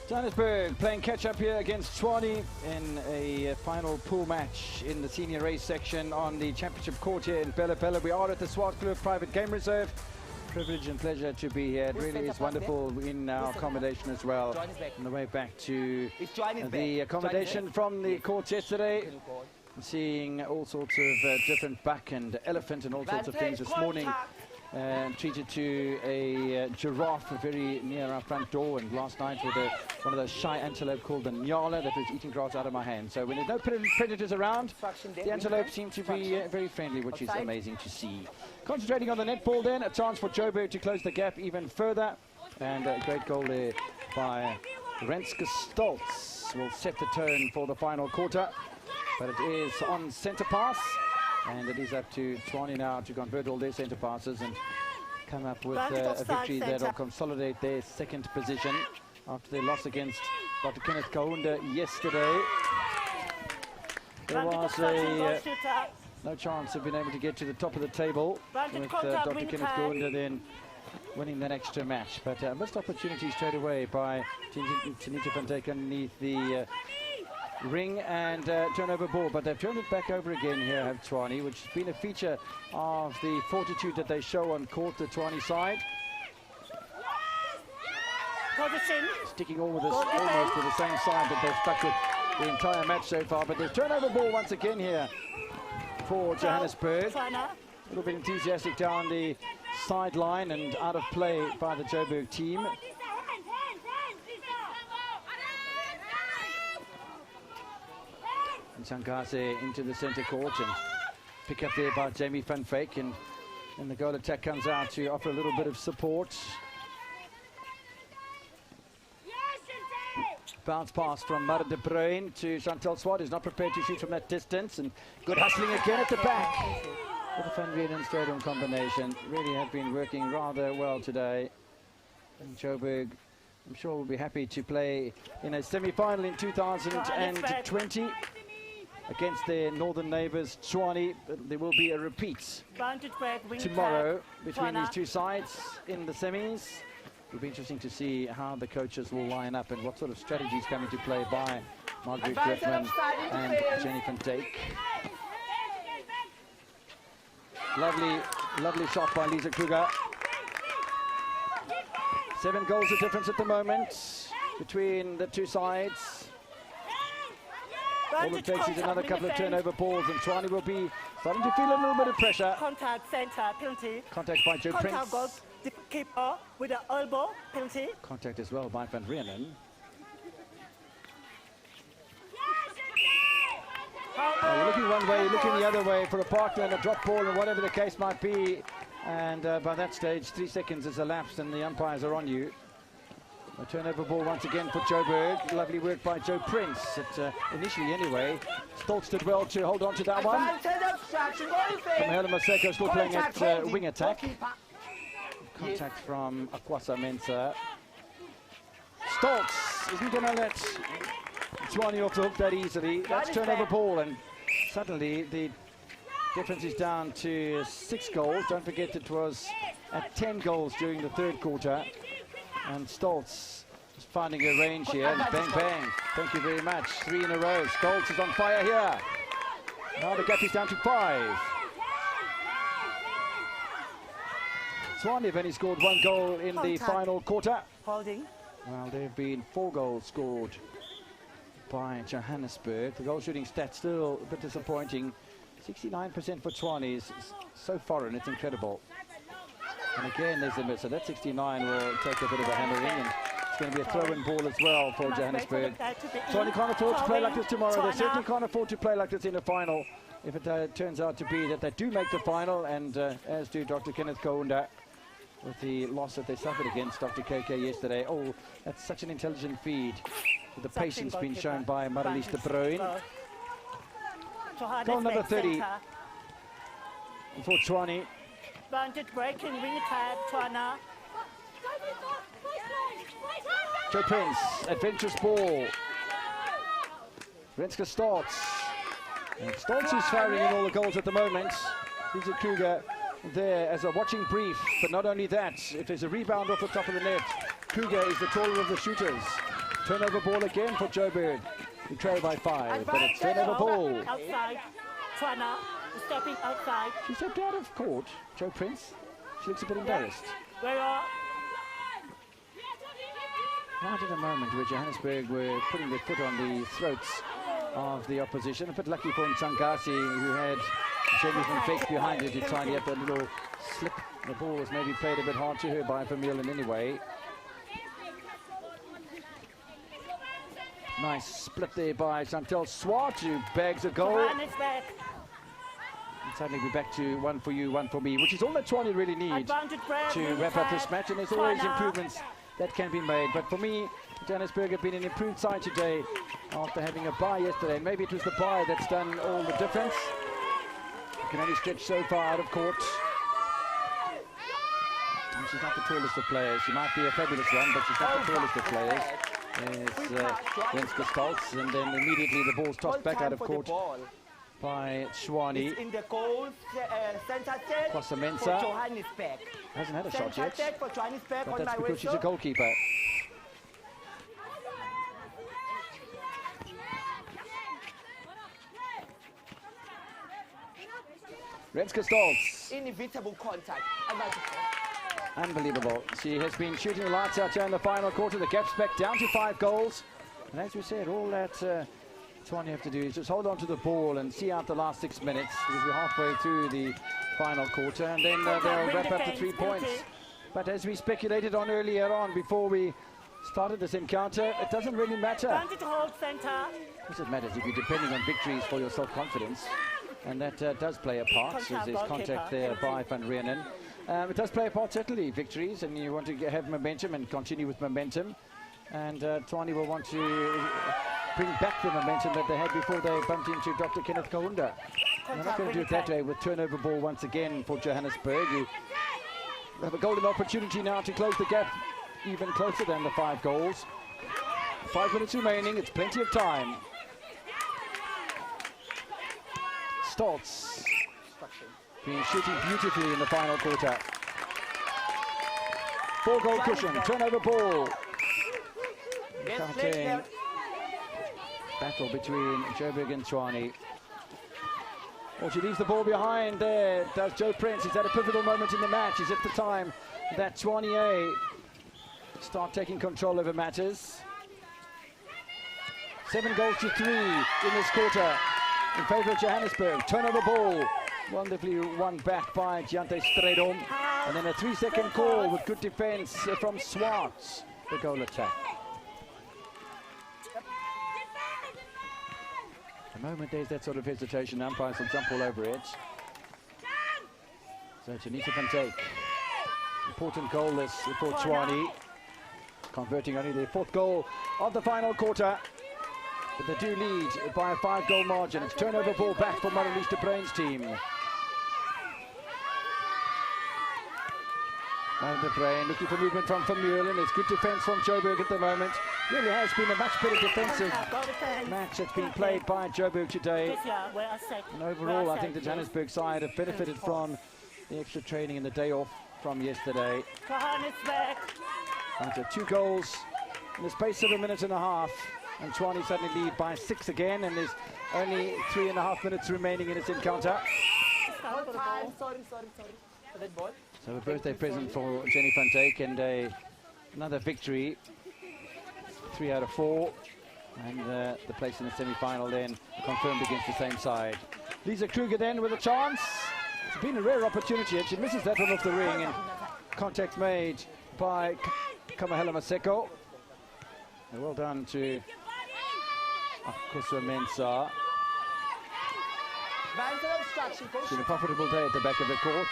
Johannesburg playing catch-up here against Tshwane in a final pool match in the senior race section on the championship court here in Bella Bella. We are at the Swartkloof Private Game Reserve. Privilege and pleasure to be here. It really is wonderful in our accommodation as well. On the way back to the accommodation from the courts yesterday. Seeing all sorts of different buck and elephant and all sorts of things this morning. Treated to a giraffe very near our front door, and last night with one of those shy antelope called the nyala that was eating grass out of my hand. So when there's no predators around, the antelope seem to be very friendly, which is amazing to see. Concentrating on the netball then, a chance for Joburg to close the gap even further, and a great goal there by Renske Stoltz will set the tone for the final quarter, but it is on centre pass. And it is up to Tshwane now to convert all their centre passes and come up with a victory that will consolidate their second position after their loss against Dr. Kenneth Kaunda yesterday. There was no chance of being able to get to the top of the table with Dr. Kenneth Kaunda then winning that extra match. But missed opportunity straight away by Tanita van Dijk underneath the ring and turnover ball, but they've turned it back over again here, have Tshwane, which has been a feature of the fortitude that they show on court, the Tshwane side. Sticking almost with the same side that they've stuck with the entire match so far, but there's turnover ball once again here for Johannesburg. A little bit enthusiastic down the sideline and out of play by the Joburg team. Sangase into the centre court and pick up there by Jamie van Fake, and the goal attack comes out to offer a little bit of support. Bounce pass from Mara de Bruin to Chantal Swart, who's not prepared to shoot from that distance, and good hustling again at the back. With the Van Wieren straight-on combination, really have been working rather well today. And Joburg, I'm sure, will be happy to play in a semi-final in 2020. Against their northern neighbours, Tshwane. There will be a repeat tomorrow between these two sides in the semis. It'll be interesting to see how the coaches will line up and what sort of strategies come into play by Margaret Griffman and Jenny van Dijk. Lovely shot by Lisa Kruger. 7 goals of difference at the moment between the two sides. All it takes is another couple of turnover balls, and Tshwane will be starting to feel a little bit of pressure. Contact centre penalty. Contact by Joe Prince. Goes the keeper with the elbow penalty. Contact as well by Van Wieren. You're looking one way, you're looking the other way for a partner and a drop ball and whatever the case might be. And by that stage, 3 seconds has elapsed and the umpires are on you. A turnover ball once again for Joburg. Lovely work by Joe Prince. Initially anyway, Stoltz did well to hold on to that one. From Helen Maseko still playing at wing attack. Contact from Akwasa Mensah. Stoltz isn't going to let Tshwane off the hook that easily. That's turnover ball, and suddenly the difference is down to 6 goals. Don't forget it was at 10 goals during the third quarter. And Stoltz is finding a range here, and bang, bang. Thank you very much. 3 in a row. Stoltz is on fire here. Now the gap is down to 5. Tshwane have only scored 1 goal in the final quarter. Holding. Well, there have been 4 goals scored by Johannesburg. The goal shooting stats still a bit disappointing. 69% for Tshwane is so foreign, it's incredible. And again, there's a miss. So that 69 will take a bit of a hammering, and it's going to be a throw-in ball as well for Johannesburg. Tshwane can't afford to play like this tomorrow. They certainly can't afford to play like this in the final. If it turns out to be that they do make the final, and as do Dr. Kenneth Kaunda, with the loss that they suffered against Dr. KK yesterday. Oh, that's such an intelligent feed. With the patience being shown by Marlies de Bruin. Goal number 30 for Tshwane. Advantage breaking wing attack, Tshwane. Joe Prince, adventurous ball. Renske Stoltz. And Stoltz is firing in all the goals at the moment. Lisa Kruger there as a watching brief, but not only that, if there's a rebound off the top of the net, Kruger is the taller of the shooters. Turnover ball again for Joburg. We trail by 5, but it's turnover ball. Outside. Twana stepping outside. She stepped out of court, Jo Prince. She looks a bit embarrassed. Where are? Right at a moment where Johannesburg were putting their foot on the throats of the opposition. A bit lucky for Nsangasi, who had Jenny van Veek behind her to tidy up a little slip. The ball was maybe played a bit hard to her by Vermeulen anyway. Nice split there by Chantel Swart, who bags a goal. And suddenly we're back to 1 for you, 1 for me, which is all that Tshwane really needs to wrap up this match. And there's always improvements that can be made. But for me, Johannesburg have been an improved side today after having a bye yesterday. And maybe it was the bye that's done all the difference. You can only stretch so far out of court. And she's not the tallest of players. She might be a fabulous one, but she's not the tallest of players. It's Renske Stoltz, and then immediately the ball's tossed back out of court by Tshwane. In the goal center set for Johannesburg. Hasn't had a shot yet, for Johannesburg, but that's because she's a goalkeeper. Renske Stoltz. Inevitable contact. Unbelievable. She has been shooting the lights out here in the final quarter. The gap's back down to 5 goals. And as we said, all that Tshwane have to do is just hold on to the ball and see out the last 6 minutes, because we're halfway through the final quarter, and then they'll wrap up the 3 points. But as we speculated on earlier on, before we started this encounter, it doesn't really matter. Yes, it matters if you're depending on victories for your self-confidence. And that does play a part. So there's contact there by Van Reenen. It does play a part, certainly, victories, and you want to have momentum and continue with momentum. And Tshwane will want to bring back the momentum that they had before they bumped into Dr. Kenneth Kaunda. They're not going to do it that way with turnover ball once again for Johannesburg. You have a golden opportunity now to close the gap even closer than the 5 goals. 5 minutes remaining, it's plenty of time. Stoltz been shooting beautifully in the final quarter. 4-goal cushion, turnover ball. Counting battle between Joburg and Tshwane. Well, she leaves the ball behind there, does Jo Prince. He's at a pivotal moment in the match. Is it the time that Tshwane start taking control over matters? 7 goals to 3 in this quarter in favour of Johannesburg. Turnover ball, wonderfully won back by Giante Stredom. And then a 3-second call with good defence from Swartz, the goal attack. The moment there's that sort of hesitation, umpires will jump all over it. So Janita van Dijk, important goal this for Tshwane, converting only their 4th goal of the final quarter. But they do lead by a 5-goal margin. It's turnover ball back for Marlies de Bruyn's team. Marlies de Bruyn looking for movement from Vermeulen. It's good defence from Joburg at the moment. Really has been a much better defensive match that's been played by Joburg today. And overall, I think the Johannesburg side have benefited from the extra training and the day off from yesterday. After 2 goals in the space of a minute and a half. And Tshwane suddenly lead by 6 again, and there's only 3.5 minutes remaining in this encounter. So a birthday present for Jenny van Dijk, and another victory, 3 out of 4, and the place in the semi-final then confirmed against the same side. Lisa Kruger then with a chance. It's been a rare opportunity, and she misses that one off the ring, and contact made by Kamahela Maseko. And well done to Kuswa Mensah. It's been a profitable day at the back of the court.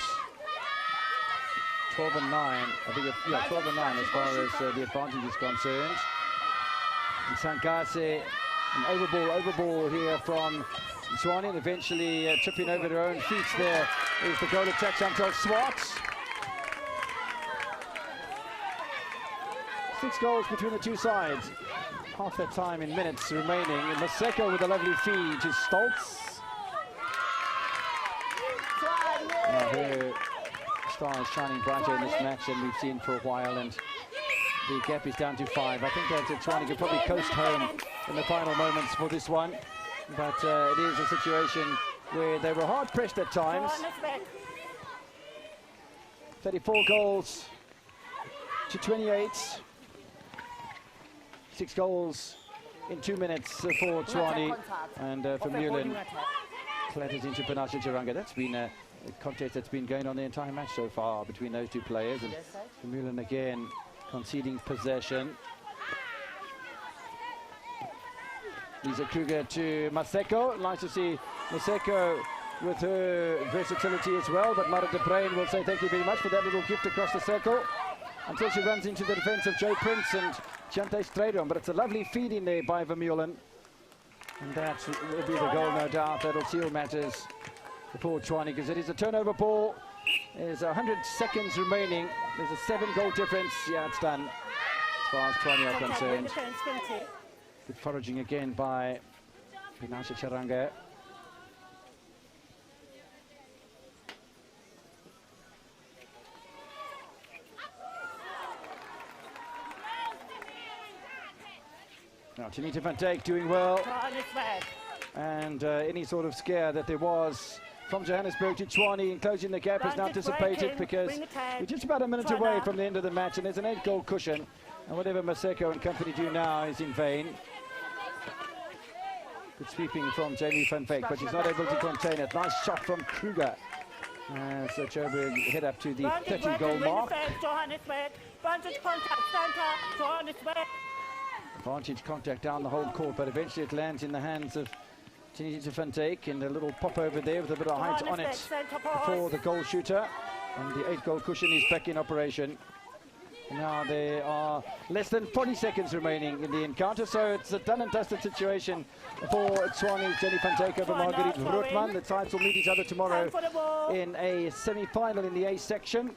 12 and 9. I think 12 and 9 as far as the advantage is concerned. And Sankase, an overball here from Tshwane, and eventually tripping over their own feet. There is the goal attack, Chantal Swartz. 6 goals between the two sides. Half that time in minutes remaining. And Maseko with a lovely feed to Stoltz. Now her star is shining brighter in this match than we've seen for a while, and The gap is down to 5. I think that Tshwane could probably coast home in the final moments for this one. But it is a situation where they were hard pressed at times. 34 goals to 28. 6 goals in 2 minutes for Tshwane. And Vermeulen clatters into Panache Chiranga. That's been a contest that's been going on the entire match so far between those two players. And Vermeulen again conceding possession. Lisa Kruger to Maseko. Nice to see Maseko with her versatility as well. But Mara de Bruin will say thank you very much for that little gift across the circle until she runs into the defense of Joe Prince and Chante Stradon. But it's a lovely feed in there by Vermeulen. And that will be the goal, no doubt. That'll seal matters for Tshwane, because it is a turnover ball. There's 100 seconds remaining. There's a 7-goal difference. Yeah, it's done as far as Tshwane are concerned. Good foraging again by Panache Chiranga. Now, Tanita van Dijk doing well. And any sort of scare that there was from Johannesburg to Tshwane in closing the gap is now dissipated, because we're just about a minute away from the end of the match, and there's an 8-goal cushion. And whatever Maseko and company do now is in vain. Good sweeping from Jamie van Veek, but she's not able to contain it. Nice shot from Kruger. So Joburg head up to the 30-goal mark. Vantage contact down the whole court, but eventually it lands in the hands of Tanita van Dijk, and a little pop over there with a bit of height on it for the goal shooter. And the 8-goal cushion is back in operation. Now there are less than 40 seconds remaining in the encounter, so it's a done and dusted situation for Tshwane. Jenny van Dijk over Marguerite Rootman. The sides will meet each other tomorrow in a semi-final in the A section.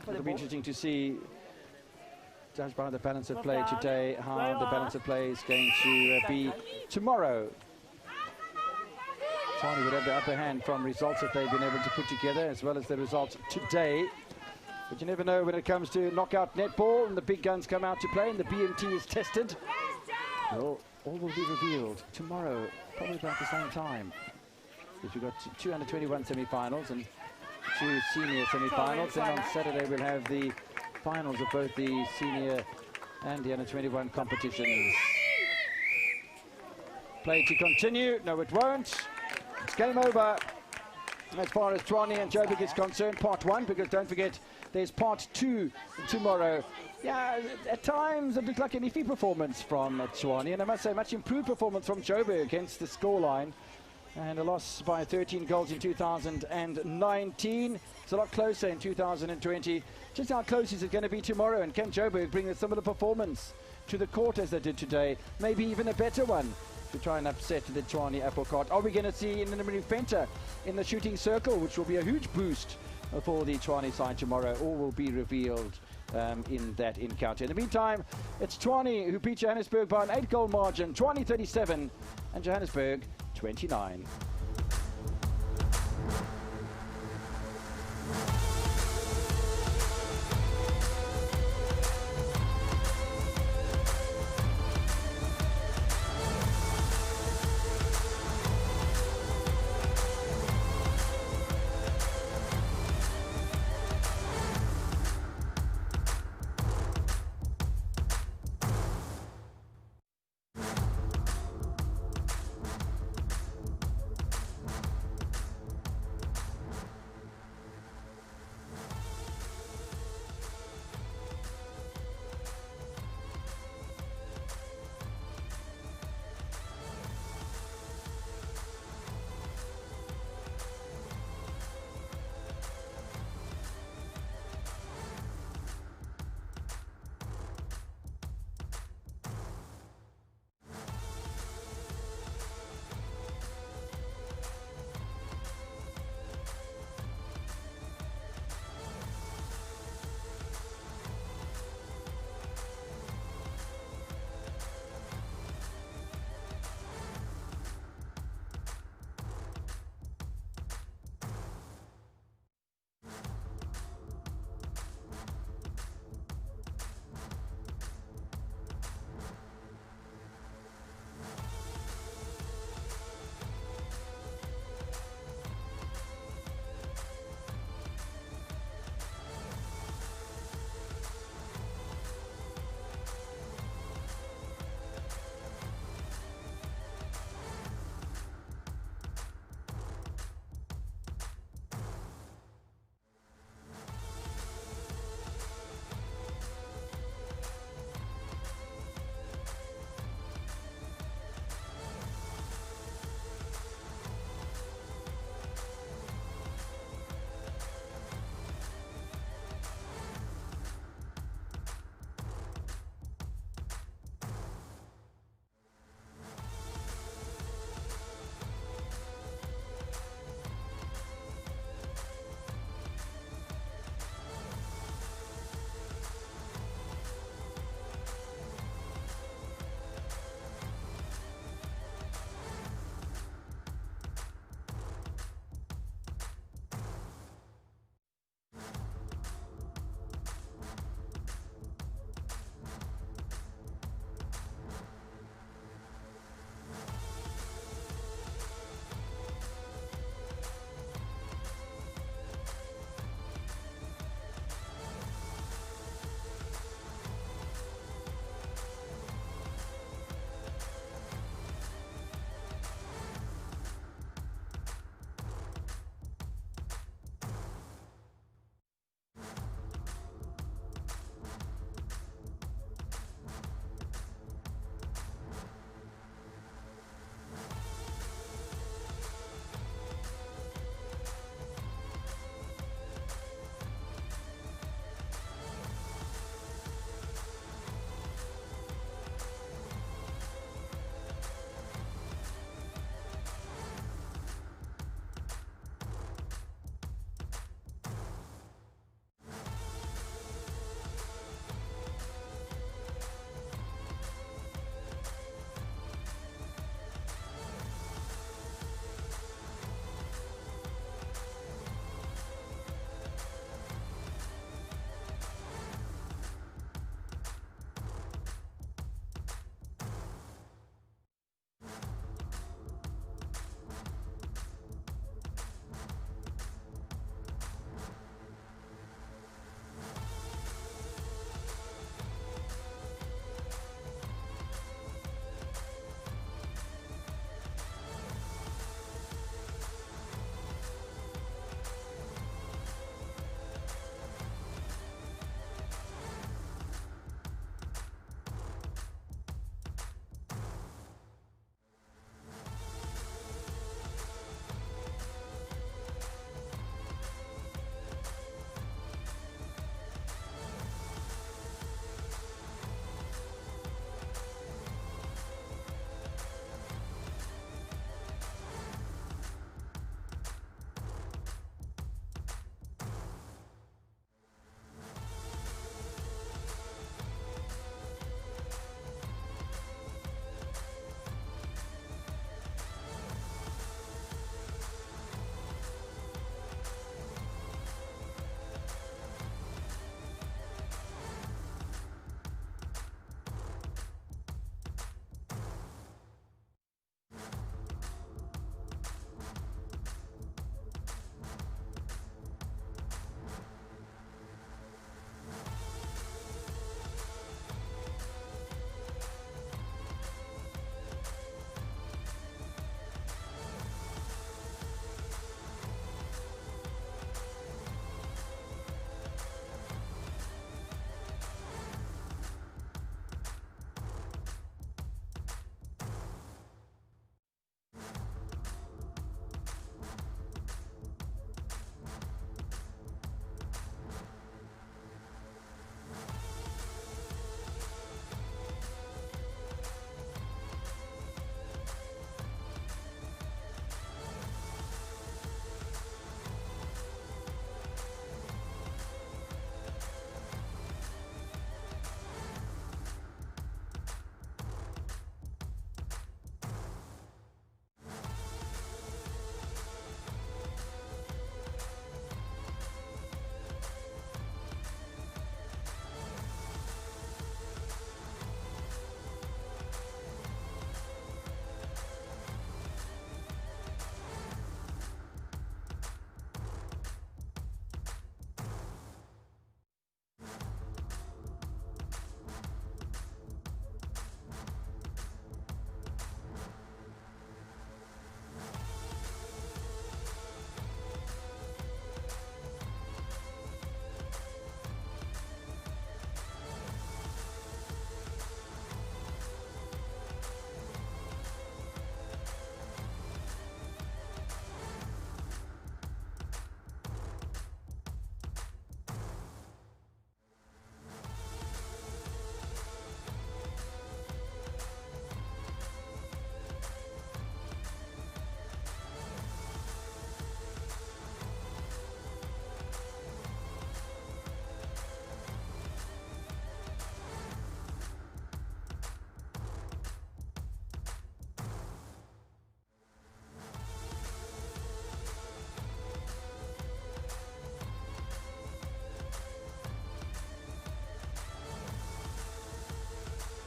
It'll be interesting to see, judged by the balance of play today, how the balance of play is going to be tomorrow. Tshwane would have the upper hand from results that they've been able to put together, as well as the results today. But you never know when it comes to knockout netball and the big guns come out to play and the BMT is tested. Well, all will be revealed tomorrow, probably about the same time. Because we've got 2 under-21 semi-finals and 2 senior semi-finals. Then on Saturday we'll have the finals of both the senior and the under-21 competitions. Play to continue. No, it won't. It's game over as far as Tshwane and Joburg is concerned, part 1, because don't forget there's part 2 tomorrow. Yeah, at times it looked like an iffy performance from Tshwane, and I must say much improved performance from Joburg against the scoreline, and a loss by 13 goals in 2019. It's a lot closer in 2020. Just how close is it going to be tomorrow, and can Joburg bring a similar performance to the court as they did today, maybe even a better one, to try and upset the Tshwane apple cart? Are we going to see Inani Venter in the shooting circle, which will be a huge boost for the Tshwane side tomorrow? All will be revealed in that encounter. In the meantime, it's Tshwane who beat Johannesburg by an 8-goal margin. Tshwane 37 and Johannesburg 29.